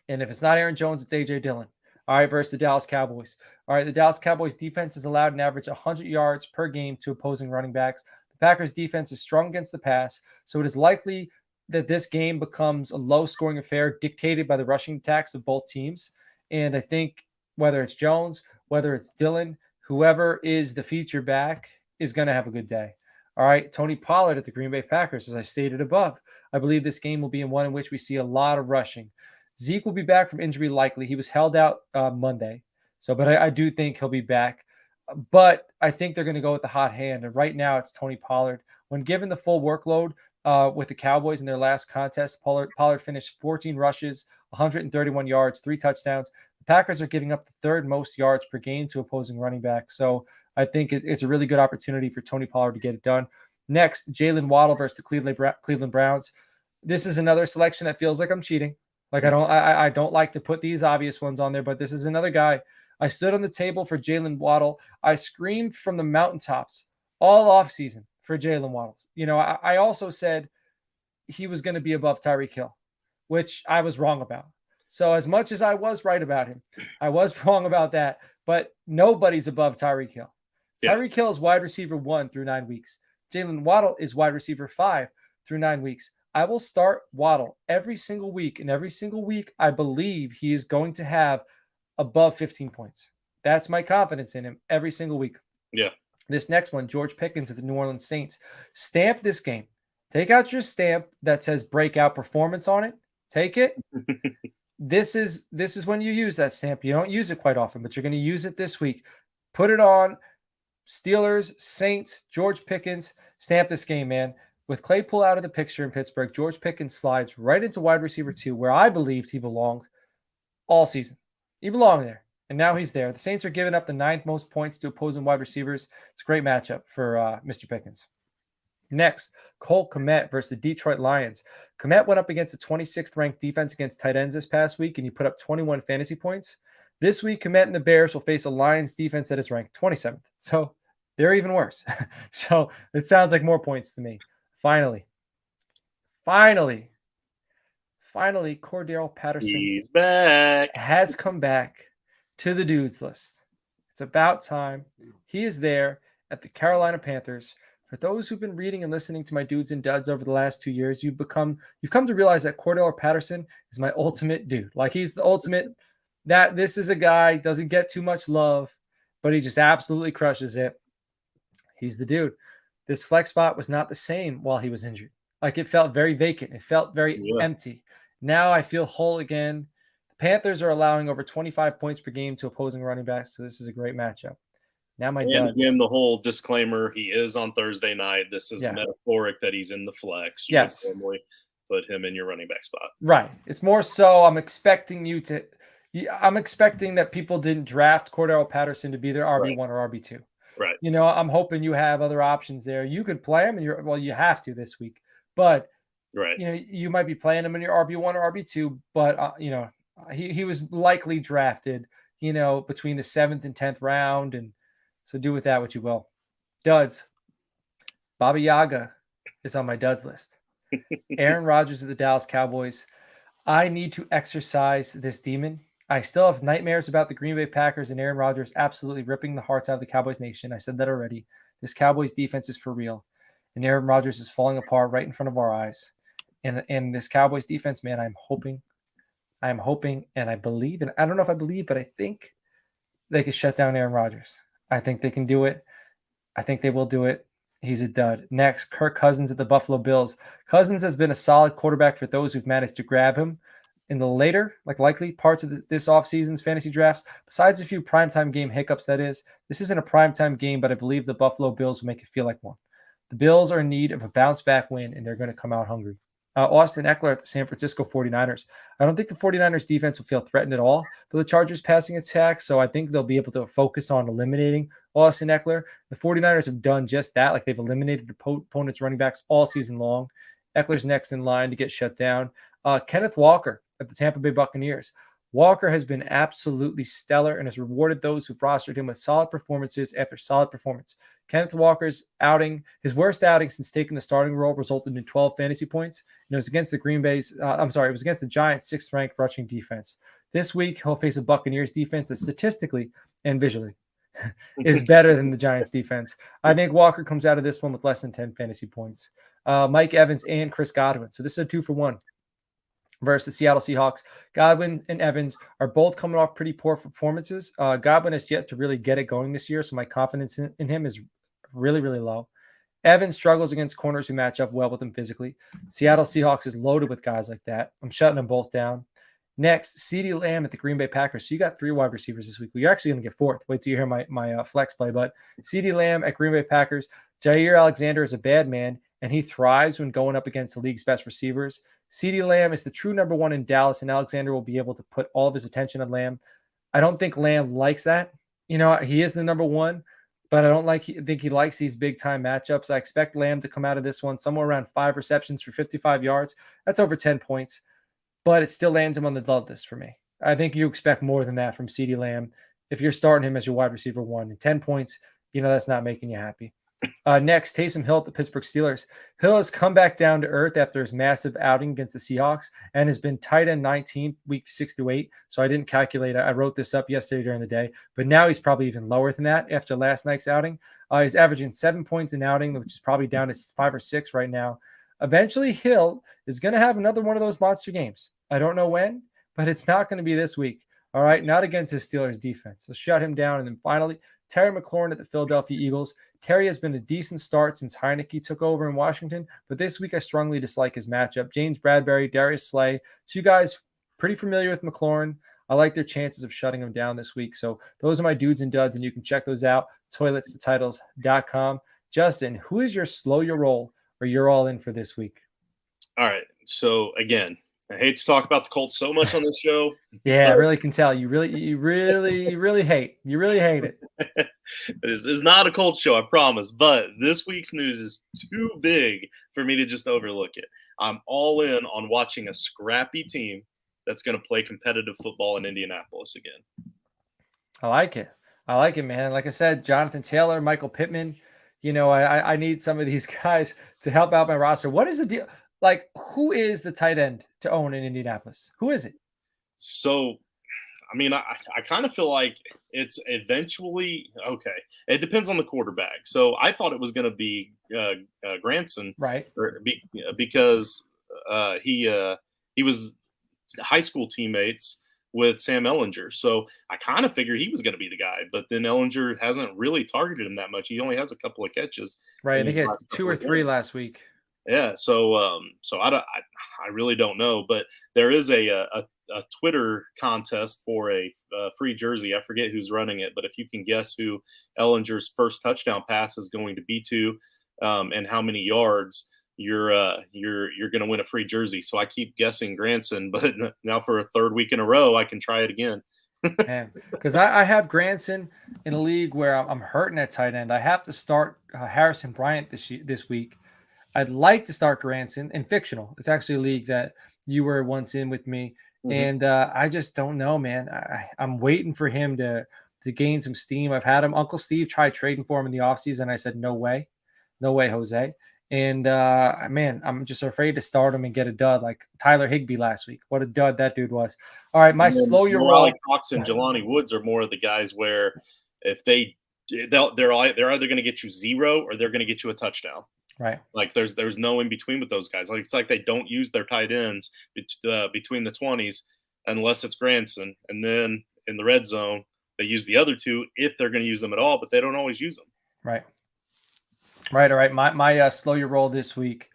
And if it's not Aaron Jones, it's A.J. Dillon. All right, versus the Dallas Cowboys. All right, the Dallas Cowboys defense has allowed an average 100 yards per game to opposing running backs. The Packers defense is strong against the pass, so it is likely that this game becomes a low-scoring affair dictated by the rushing attacks of both teams. And I think whether it's Jones, whether it's Dillon, whoever is the feature back is going to have a good day. All right, Tony Pollard at the Green Bay Packers, as I stated above. I believe this game will be one in which we see a lot of rushing. Zeke will be back from injury likely. He was held out Monday. But I do think he'll be back. But I think they're going to go with the hot hand. And right now it's Tony Pollard. When given the full workload with the Cowboys in their last contest, Pollard finished 14 rushes, 131 yards, 3 touchdowns. The Packers are giving up the third most yards per game to opposing running backs. So I think it's a really good opportunity for Tony Pollard to get it done. Next, Jalen Waddle versus the Cleveland Browns. This is another selection that feels like I'm cheating. Like, I don't like to put these obvious ones on there, but this is another guy. I stood on the table for Jalen Waddle. I screamed from the mountaintops all offseason for Jalen Waddle. I also said he was going to be above Tyreek Hill, which I was wrong about. So as much as I was right about him, I was wrong about that. But nobody's above Tyreek Hill. Yeah. Tyreek Hill is wide receiver 1 through 9 weeks. Jalen Waddle is wide receiver 5 through 9 weeks. I will start Waddle every single week, and every single week I believe he is going to have above 15 points. That's my confidence in him every single week. Yeah. This next one, George Pickens at the New Orleans Saints. Stamp this game. Take out your stamp that says breakout performance on it. Take it. This is when you use that stamp. You don't use it quite often, but you're going to use it this week. Put it on. Steelers, Saints, George Pickens. Stamp this game, man. With Claypool out of the picture in Pittsburgh, George Pickens slides right into wide receiver 2, where I believed he belonged all season. He belonged there, and now he's there. The Saints are giving up the 9th most points to opposing wide receivers. It's a great matchup for Mr. Pickens. Next, Cole Kmet versus the Detroit Lions. Kmet went up against the 26th ranked defense against tight ends this past week, and he put up 21 fantasy points. This week, Kmet and the Bears will face a Lions defense that is ranked 27th. So they're even worse. So it sounds like more points to me. Finally, Cordero Patterson He's back. has come back to the dudes list. It's about time. He is there at the Carolina Panthers. For those who've been reading and listening to my dudes and duds over the last 2 years, you've come to realize that Cordero Patterson is my ultimate dude. Like, he's the ultimate. That this is a guy, doesn't get too much love, but he just absolutely crushes it. He's the dude. This flex spot was not the same while he was injured. Like, it felt very vacant. It felt very empty. Now I feel whole again. The Panthers are allowing over 25 points per game to opposing running backs, so this is a great matchup. Now my duds. Again, the whole disclaimer, he is on Thursday night. This is metaphoric that he's in the flex. You would normally put him in your running back spot. Right. It's more so I'm expecting that people didn't draft Cordero Patterson to be their RB1 or RB2. Right. I'm hoping you have other options there. You could play him, and you have to this week. But you might be playing him in your RB1 or RB2. But he was likely drafted, between the 7th and 10th round, and so do with that what you will. Duds. Baba Yaga is on my duds list. Aaron Rodgers of the Dallas Cowboys. I need to exercise this demon. I still have nightmares about the Green Bay Packers and Aaron Rodgers absolutely ripping the hearts out of the Cowboys nation. I said that already. This Cowboys defense is for real. And Aaron Rodgers is falling apart right in front of our eyes. And this Cowboys defense, man, I'm hoping, and I believe, and I don't know if I believe, but I think they could shut down Aaron Rodgers. I think they can do it. I think they will do it. He's a dud. Next, Kirk Cousins at the Buffalo Bills. Cousins has been a solid quarterback for those who've managed to grab him in the later, likely parts of this offseason's fantasy drafts. Besides a few primetime game hiccups, that is, this isn't a primetime game, but I believe the Buffalo Bills will make it feel like one. The Bills are in need of a bounce back win, and they're going to come out hungry. Austin Eckler at the San Francisco 49ers. I don't think the 49ers defense will feel threatened at all for the Chargers passing attack, so I think they'll be able to focus on eliminating Austin Eckler. The 49ers have done just that. Like, they've eliminated opponents' running backs all season long. Eckler's next in line to get shut down. Kenneth Walker at the Tampa Bay Buccaneers. Walker has been absolutely stellar and has rewarded those who've rostered him with solid performances after solid performance. Kenneth Walker's outing, his worst outing since taking the starting role, resulted in 12 fantasy points. And it was against the it was against the Giants' 6th-ranked rushing defense. This week, he'll face a Buccaneers defense that statistically and visually is better than the Giants' defense. I think Walker comes out of this one with less than 10 fantasy points. Mike Evans and Chris Godwin. So this is a 2-for-1 versus the Seattle Seahawks. Godwin and Evans are both coming off pretty poor performances. Godwin has yet to really get it going this year, so my confidence in him is really, really low. Evans struggles against corners who match up well with him physically. Seattle Seahawks is loaded with guys like that. I'm shutting them both down. Next, CeeDee Lamb at the Green Bay Packers. So you got 3 wide receivers this week. Well, you're actually going to get 4th. Wait till you hear my flex play. But CeeDee Lamb at Green Bay Packers. Jair Alexander is a bad man, and he thrives when going up against the league's best receivers. CeeDee Lamb is the true number 1 in Dallas, and Alexander will be able to put all of his attention on Lamb. I don't think Lamb likes that. He is the number 1, but I don't think he likes these big-time matchups. I expect Lamb to come out of this one somewhere around 5 receptions for 55 yards. That's over 10 points, but it still lands him on the dud list for me. I think you expect more than that from CeeDee Lamb. If you're starting him as your wide receiver 1 and 10 points, that's not making you happy. Next, Taysom Hill at the Pittsburgh Steelers. Hill has come back down to earth after his massive outing against the Seahawks and has been tight end 19, week 6 to 8. So I didn't calculate it. I wrote this up yesterday during the day, but now he's probably even lower than that after last night's outing. He's averaging 7 points an outing, which is probably down to 5 or 6 right now. Eventually, Hill is going to have another one of those monster games. I don't know when, but it's not going to be this week. All right, not against the Steelers defense. So shut him down. And then finally, Terry McLaurin at the Philadelphia Eagles. Terry has been a decent start since Heineke took over in Washington, but this week I strongly dislike his matchup. James Bradbury, Darius Slay, 2 guys pretty familiar with McLaurin. I like their chances of shutting him down this week. So those are my dudes and duds, and you can check those out, ToiletsToTitles.com. Justin, who is your slow your roll or you're all in for this week? All right. So again, I hate to talk about the Colts so much on this show. Yeah, I really can tell. You really hate. You really hate it. This is not a Colts show, I promise. But this week's news is too big for me to just overlook it. I'm all in on watching a scrappy team that's going to play competitive football in Indianapolis again. I like it, man. Like I said, Jonathan Taylor, Michael Pittman. I need some of these guys to help out my roster. What is the deal? Like, who is the tight end to own in Indianapolis? Who is it? So, I mean, I kind of feel like it's eventually okay. It depends on the quarterback. So I thought it was going to be Granson, right? Because he was high school teammates with Sam Ehlinger. So I kind of figured he was going to be the guy. But then Ehlinger hasn't really targeted him that much. He only has a couple of catches. Right. They had 2 or 3 last week. Yeah, so I really don't know, but there is a Twitter contest for a free jersey. I forget who's running it, but if you can guess who Ellinger's first touchdown pass is going to be to, and how many yards, you're going to win a free jersey. So I keep guessing Granson, but now for a 3rd week in a row, I can try it again. Because I have Granson in a league where I'm hurting at tight end. I have to start Harrison Bryant this week. I'd like to start Granson in fictional. It's actually a league that you were once in with me. Mm-hmm. And I just don't know, man. I'm waiting for him to gain some steam. I've had him. Uncle Steve tried trading for him in the offseason. I said, no way, Jose. And man, I'm just afraid to start him and get a dud like Tyler Higbee last week. What a dud that dude was. All right, my slow your roll. Cox and Jelani Woods are more of the guys where if they're either going to get you 0 or they're going to get you a touchdown. Right. Like there's no in between with those guys. Like it's like they don't use their tight ends between the 20s unless it's Granson, and then in the red zone They use the other two if they're going to use them at all, but they don't always use them. Right. Right. All right. My slow your roll this week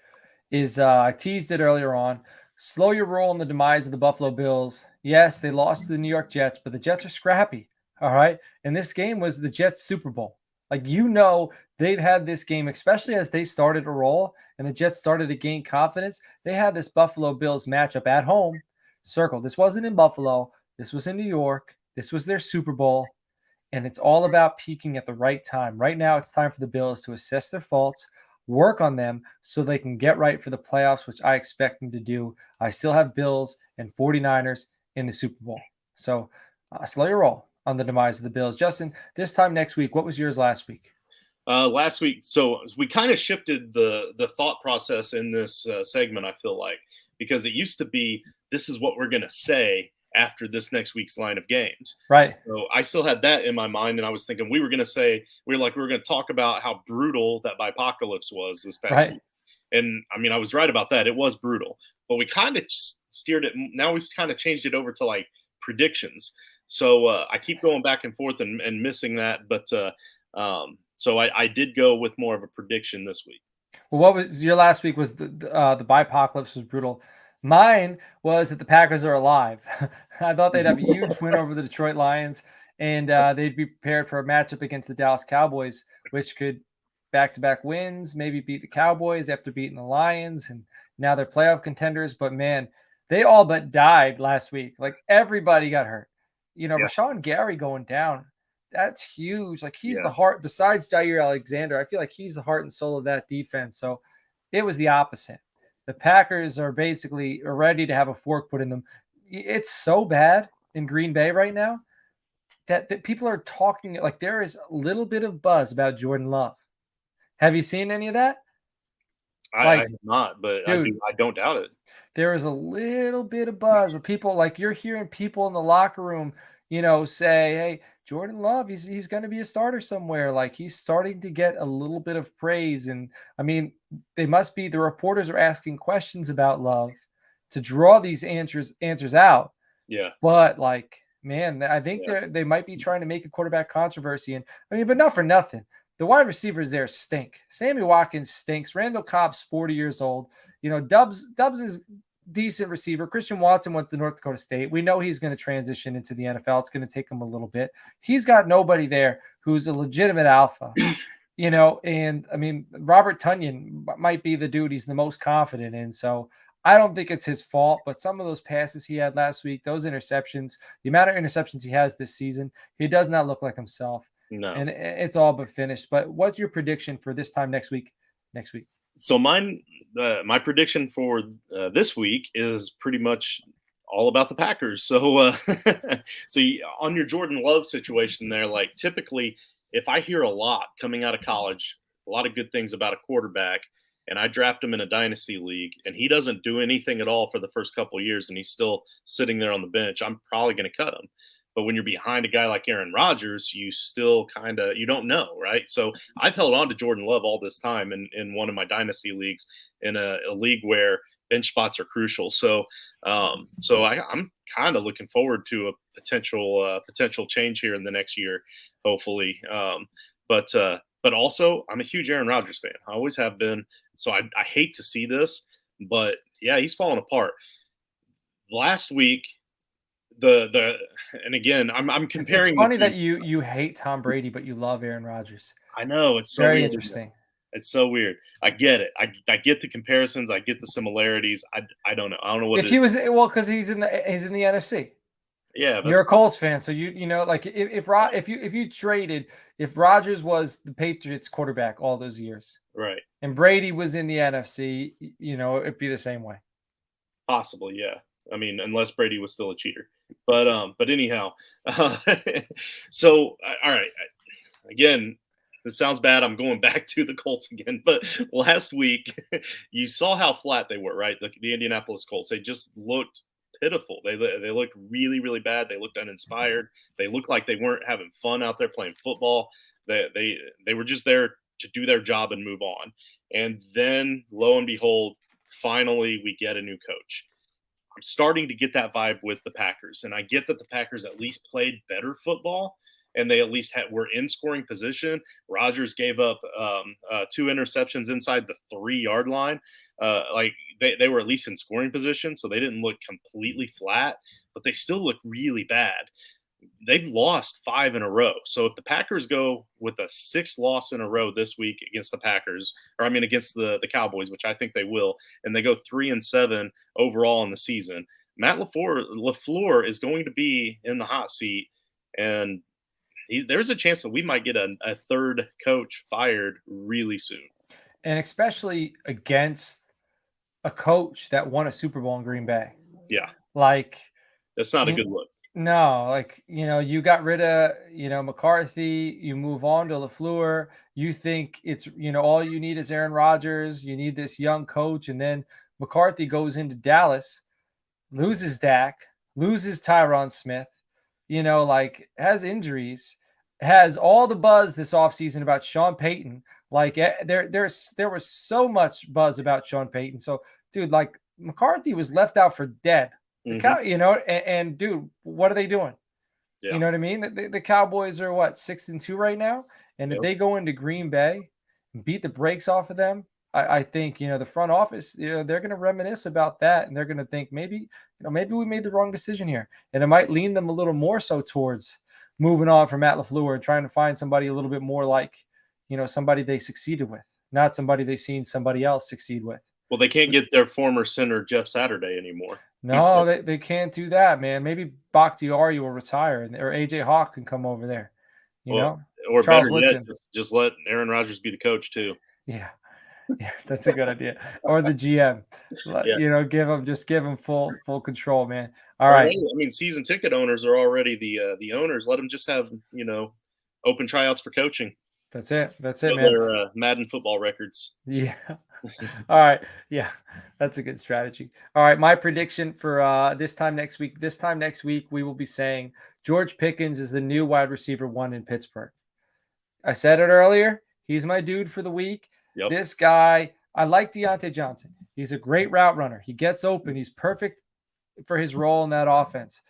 is I teased it earlier on. Slow your roll on the demise of the Buffalo Bills. Yes, they lost to the New York Jets, but the Jets are scrappy. All right. And this game was the Jets' Super Bowl. Like, they've had this game, especially as they started to roll and the Jets started to gain confidence. They had this Buffalo Bills matchup at home. Circle. This wasn't in Buffalo. This was in New York. This was their Super Bowl. And it's all about peaking at the right time. Right now, it's time for the Bills to assess their faults, work on them so they can get right for the playoffs, which I expect them to do. I still have Bills and 49ers in the Super Bowl. So slow your roll on the demise of the Bills. Justin, this time next week, what was yours last week? Last week, so we kind of shifted the thought process in this segment. I feel like, because it used to be, this is what we're going to say after this next week's line of games. Right. So I still had that in my mind, and I was thinking we were going to talk about how brutal that Bipocalypse was this past week. And I mean, I was right about that. It was brutal, but we kind of steered it. Now we've kind of changed it over to like predictions. So I keep going back and forth and missing that. But so I did go with more of a prediction this week. Well, what was your last week? Was the Bipocalypse was brutal. Mine was that the Packers are alive. I thought they'd have a huge win over the Detroit Lions, and they'd be prepared for a matchup against the Dallas Cowboys, which could back-to-back wins, maybe beat the Cowboys after beating the Lions, and now they're playoff contenders. But man, they all but died last week. Like, everybody got hurt. Rashawn Gary going down. That's huge. Like, he's the heart, besides Jair Alexander. I feel like he's the heart and soul of that defense. So it was the opposite. The Packers are basically ready to have a fork put in them. It's so bad in Green Bay right now that people are talking, like, there is a little bit of buzz about Jordan Love. Have you seen any of that? I have not, but dude, I don't doubt it. There is a little bit of buzz with people, like, you're hearing people in the locker room, say, hey, Jordan Love, he's going to be a starter somewhere. Like, he's starting to get a little bit of praise. And I mean, the reporters are asking questions about Love to draw these answers out. Yeah. But like, man, I think they might be trying to make a quarterback controversy. And I mean, but not for nothing. The wide receivers there stink. Sammy Watkins stinks. Randall Cobb's 40 years old. Dubs is decent receiver. Christian Watson went to North Dakota State. We know he's going to transition into the NFL. It's going to take him a little bit. He's got nobody there who's a legitimate alpha, and I mean, Robert Tonyan might be the dude he's the most confident in. So I don't think it's his fault, but some of those passes he had last week, those interceptions, the amount of interceptions he has this season, he does not look like himself. No. And it's all but finished. But what's your prediction for this time next week? So my prediction for this week is pretty much all about the Packers. So on your Jordan Love situation there, like, typically if I hear a lot coming out of college, a lot of good things about a quarterback, and I draft him in a dynasty league and he doesn't do anything at all for the first couple of years and he's still sitting there on the bench, I'm probably going to cut him. But when you're behind a guy like Aaron Rodgers, you still you don't know, right? So I've held on to Jordan Love all this time in one of my dynasty leagues, in a league where bench spots are crucial. So I'm kind of looking forward to a potential change here in the next year, hopefully. But also, I'm a huge Aaron Rodgers fan. I always have been. So I hate to see this, but yeah, he's falling apart. Last week, and again, I'm comparing. It's funny that you hate Tom Brady, but you love Aaron Rodgers. I know, it's so very weird. Interesting. It's so weird. I get it. I get the comparisons. I get the similarities. I don't know. I don't know what. If he was, well, because he's in the NFC. Yeah, you're a Colts fan, so like, if Rodgers was the Patriots quarterback all those years, right, and Brady was in the NFC, it'd be the same way. Possibly, yeah. I mean, unless Brady was still a cheater. But anyhow, so all right. Again, this sounds bad. I'm going back to the Colts again. But last week, you saw how flat they were, right? The Indianapolis Colts. They just looked pitiful. They looked really, really bad. They looked uninspired. They looked like they weren't having fun out there playing football. They were just there to do their job and move on. And then, lo and behold, finally we get a new coach. I'm starting to get that vibe with the Packers, and I get that the Packers at least played better football, and they at least were in scoring position. Rodgers gave up 2 interceptions inside the 3-yard line. Like they were at least in scoring position, so they didn't look completely flat, but they still look really bad. They've lost 5 in a row. So if the Packers go with a 6th loss in a row this week against the Packers, or I mean against the Cowboys, which I think they will, and they go 3-7 overall in the season, Matt LaFleur is going to be in the hot seat, and there's a chance that we might get a third coach fired really soon. And especially against a coach that won a Super Bowl in Green Bay. Yeah. Like, that's not a good look. No, like, you got rid of, McCarthy, you move on to LaFleur, you think it's, all you need is Aaron Rodgers, you need this young coach, and then McCarthy goes into Dallas, loses Dak, loses Tyron Smith, has injuries, has all the buzz this offseason about Sean Payton. Like, there was so much buzz about Sean Payton. So, dude, like, McCarthy was left out for dead. And dude, what are they doing? Yeah. You know what I mean? The Cowboys are what, 6-2 right now? And if they go into Green Bay and beat the brakes off of them, I think, the front office, they're going to reminisce about that. And they're going to think maybe we made the wrong decision here. And it might lean them a little more so towards moving on from Matt LaFleur and trying to find somebody a little bit more like, somebody they succeeded with, not somebody they've seen somebody else succeed with. Well, they can't get their former center, Jeff Saturday, anymore. No, they can't do that, man. Maybe Bakhtiari will retire, or AJ Hawk can come over there. Or Charles better yet, just let Aaron Rodgers be the coach too. Yeah, that's a good idea. Or the GM, give him full control, man. All right. I mean, season ticket owners are already the owners. Let them just have open tryouts for coaching. That's it, man. Their Madden football records. Yeah. All right. Yeah, that's a good strategy. All right. My prediction for this time next week, we will be saying George Pickens is the new wide receiver 1 in Pittsburgh. I said it earlier. He's my dude for the week. Yep. This guy, I like Deontay Johnson. He's a great route runner. He gets open. He's perfect for his role in that offense.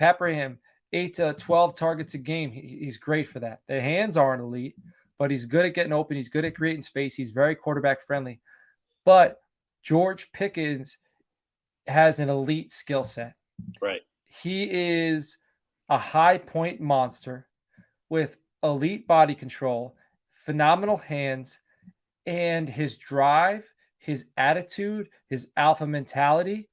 Pepper him 8 to 12 targets a game. He's great for that. The hands aren't elite, but he's good at getting open. He's good at creating space. He's very quarterback friendly. But George Pickens has an elite skill set. Right. He is a high point monster with elite body control, phenomenal hands, and his drive, his attitude, his alpha mentality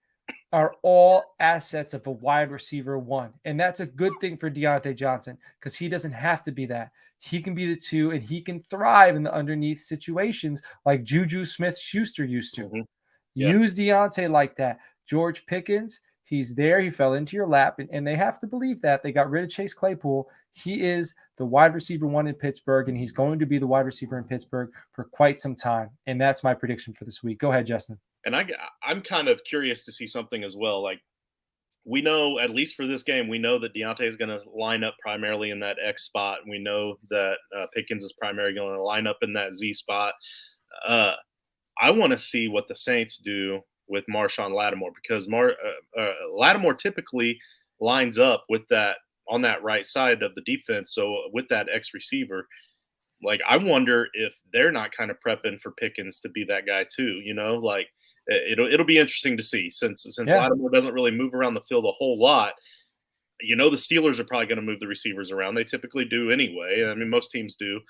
are all assets of a wide receiver 1. And that's a good thing for Deontay Johnson because he doesn't have to be that. He can be the 2, and he can thrive in the underneath situations like Juju Smith-Schuster used to. Mm-hmm. Yeah. Use Deontay like that. George Pickens, he's there. He fell into your lap, and they have to believe that. They got rid of Chase Claypool. He is the wide receiver 1 in Pittsburgh, and he's going to be the wide receiver in Pittsburgh for quite some time. And that's my prediction for this week. Go ahead, Justin. And I'm kind of curious to see something as well. Like, we know, at least for this game, we know that Deontay is going to line up primarily in that X spot. We know that Pickens is primarily going to line up in that Z spot. I want to see what the Saints do with Marshawn Lattimore because Lattimore typically lines up with that on that right side of the defense. So with that X receiver, like, I wonder if they're not kind of prepping for Pickens to be that guy too. Like, it'll be interesting to see since Lattimore doesn't really move around the field a whole lot. The Steelers are probably going to move the receivers around. They typically do anyway. I mean, most teams do.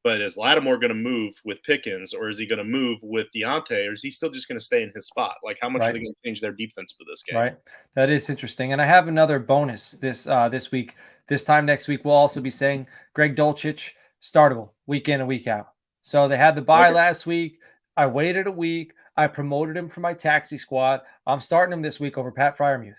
But is Lattimore going to move with Pickens, or is he going to move with Deontay, or is he still just going to stay in his spot? Like, how much are they going to change their defense for this game? Right. That is interesting. And I have another bonus this week. This time next week, we'll also be saying Greg Dulcich, startable week in and week out. So they had the bye last week. I waited a week. I promoted him for my taxi squad. I'm starting him this week over Pat Freiermuth.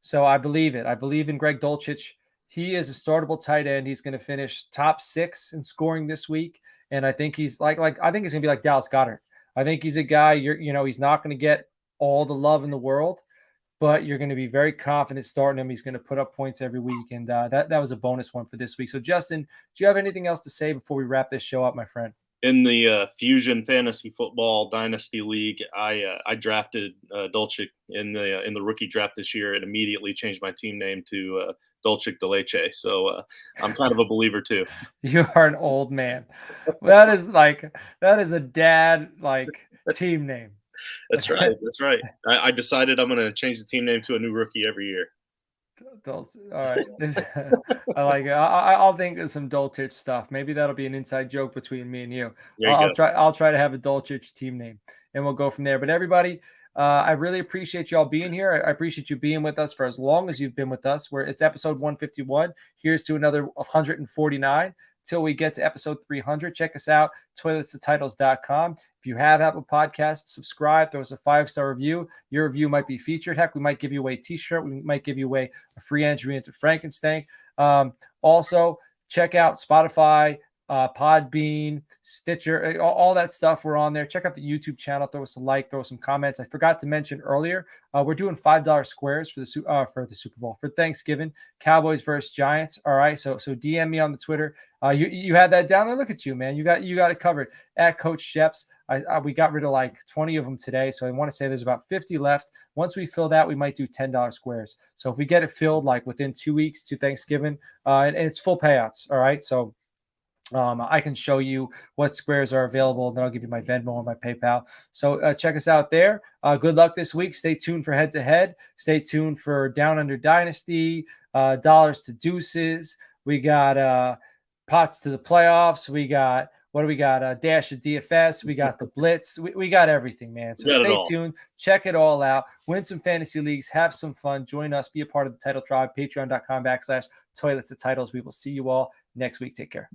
So I believe it. I believe in Greg Dulcich. He is a startable tight end. He's going to finish top 6 in scoring this week. And I think he's I think he's going to be like Dallas Goedert. I think he's a guy, he's not going to get all the love in the world, but you're going to be very confident starting him. He's going to put up points every week. And that was a bonus one for this week. So Justin, do you have anything else to say before we wrap this show up, my friend? in the Fusion Fantasy Football Dynasty League, I drafted Dolchik in the rookie draft this year, and immediately changed my team name to Dolchik Deleche. So I'm kind of a believer too. You are an old man. That is like that is a dad like team name. That's right. That's right. I decided I'm going to change the team name to a new rookie every year. All right. I like it. I'll think of some Dolchich stuff. Maybe that'll be an inside joke between me and you. There you go. I'll try to have a Dolchich team name, and we'll go from there. But everybody, I really appreciate y'all being here. I appreciate you being with us for as long as you've been with us. It's episode 151. Here's to another 149 till we get to episode 300. Check us out, ToiletsToTitles.com. If you have Apple Podcasts, subscribe, throw us a 5-star review. Your review might be featured. Heck, we might give you away a t-shirt. We might give you away a free entry into Frankenstein. Also, check out Spotify, Podbean, Stitcher, all that stuff. We're on there. Check out the YouTube channel. Throw us a like, throw us some comments. I forgot to mention earlier, we're doing $5 squares for the Super Bowl for Thanksgiving. Cowboys versus Giants. All right, so DM me on the Twitter. You had that down there. Look at you, man. You got it covered at Coach Sheps. We got rid of like 20 of them today, so I want to say there's about 50 left. Once we fill that, we might do $10 squares. So if we get it filled like within 2 weeks to Thanksgiving, and it's full payouts. All right, so I can show you what squares are available, and then I'll give you my Venmo or my PayPal. So check us out there. Good luck this week. Stay tuned for Head to Head. Stay tuned for Down Under Dynasty, Dollars to Deuces. We got Pots to the Playoffs. We got Dash of DFS. We got the Blitz. We got everything, man. So stay tuned. Check it all out. Win some fantasy leagues. Have some fun. Join us. Be a part of the Title Tribe. Patreon.com/ToiletsToTitles. We will see you all next week. Take care.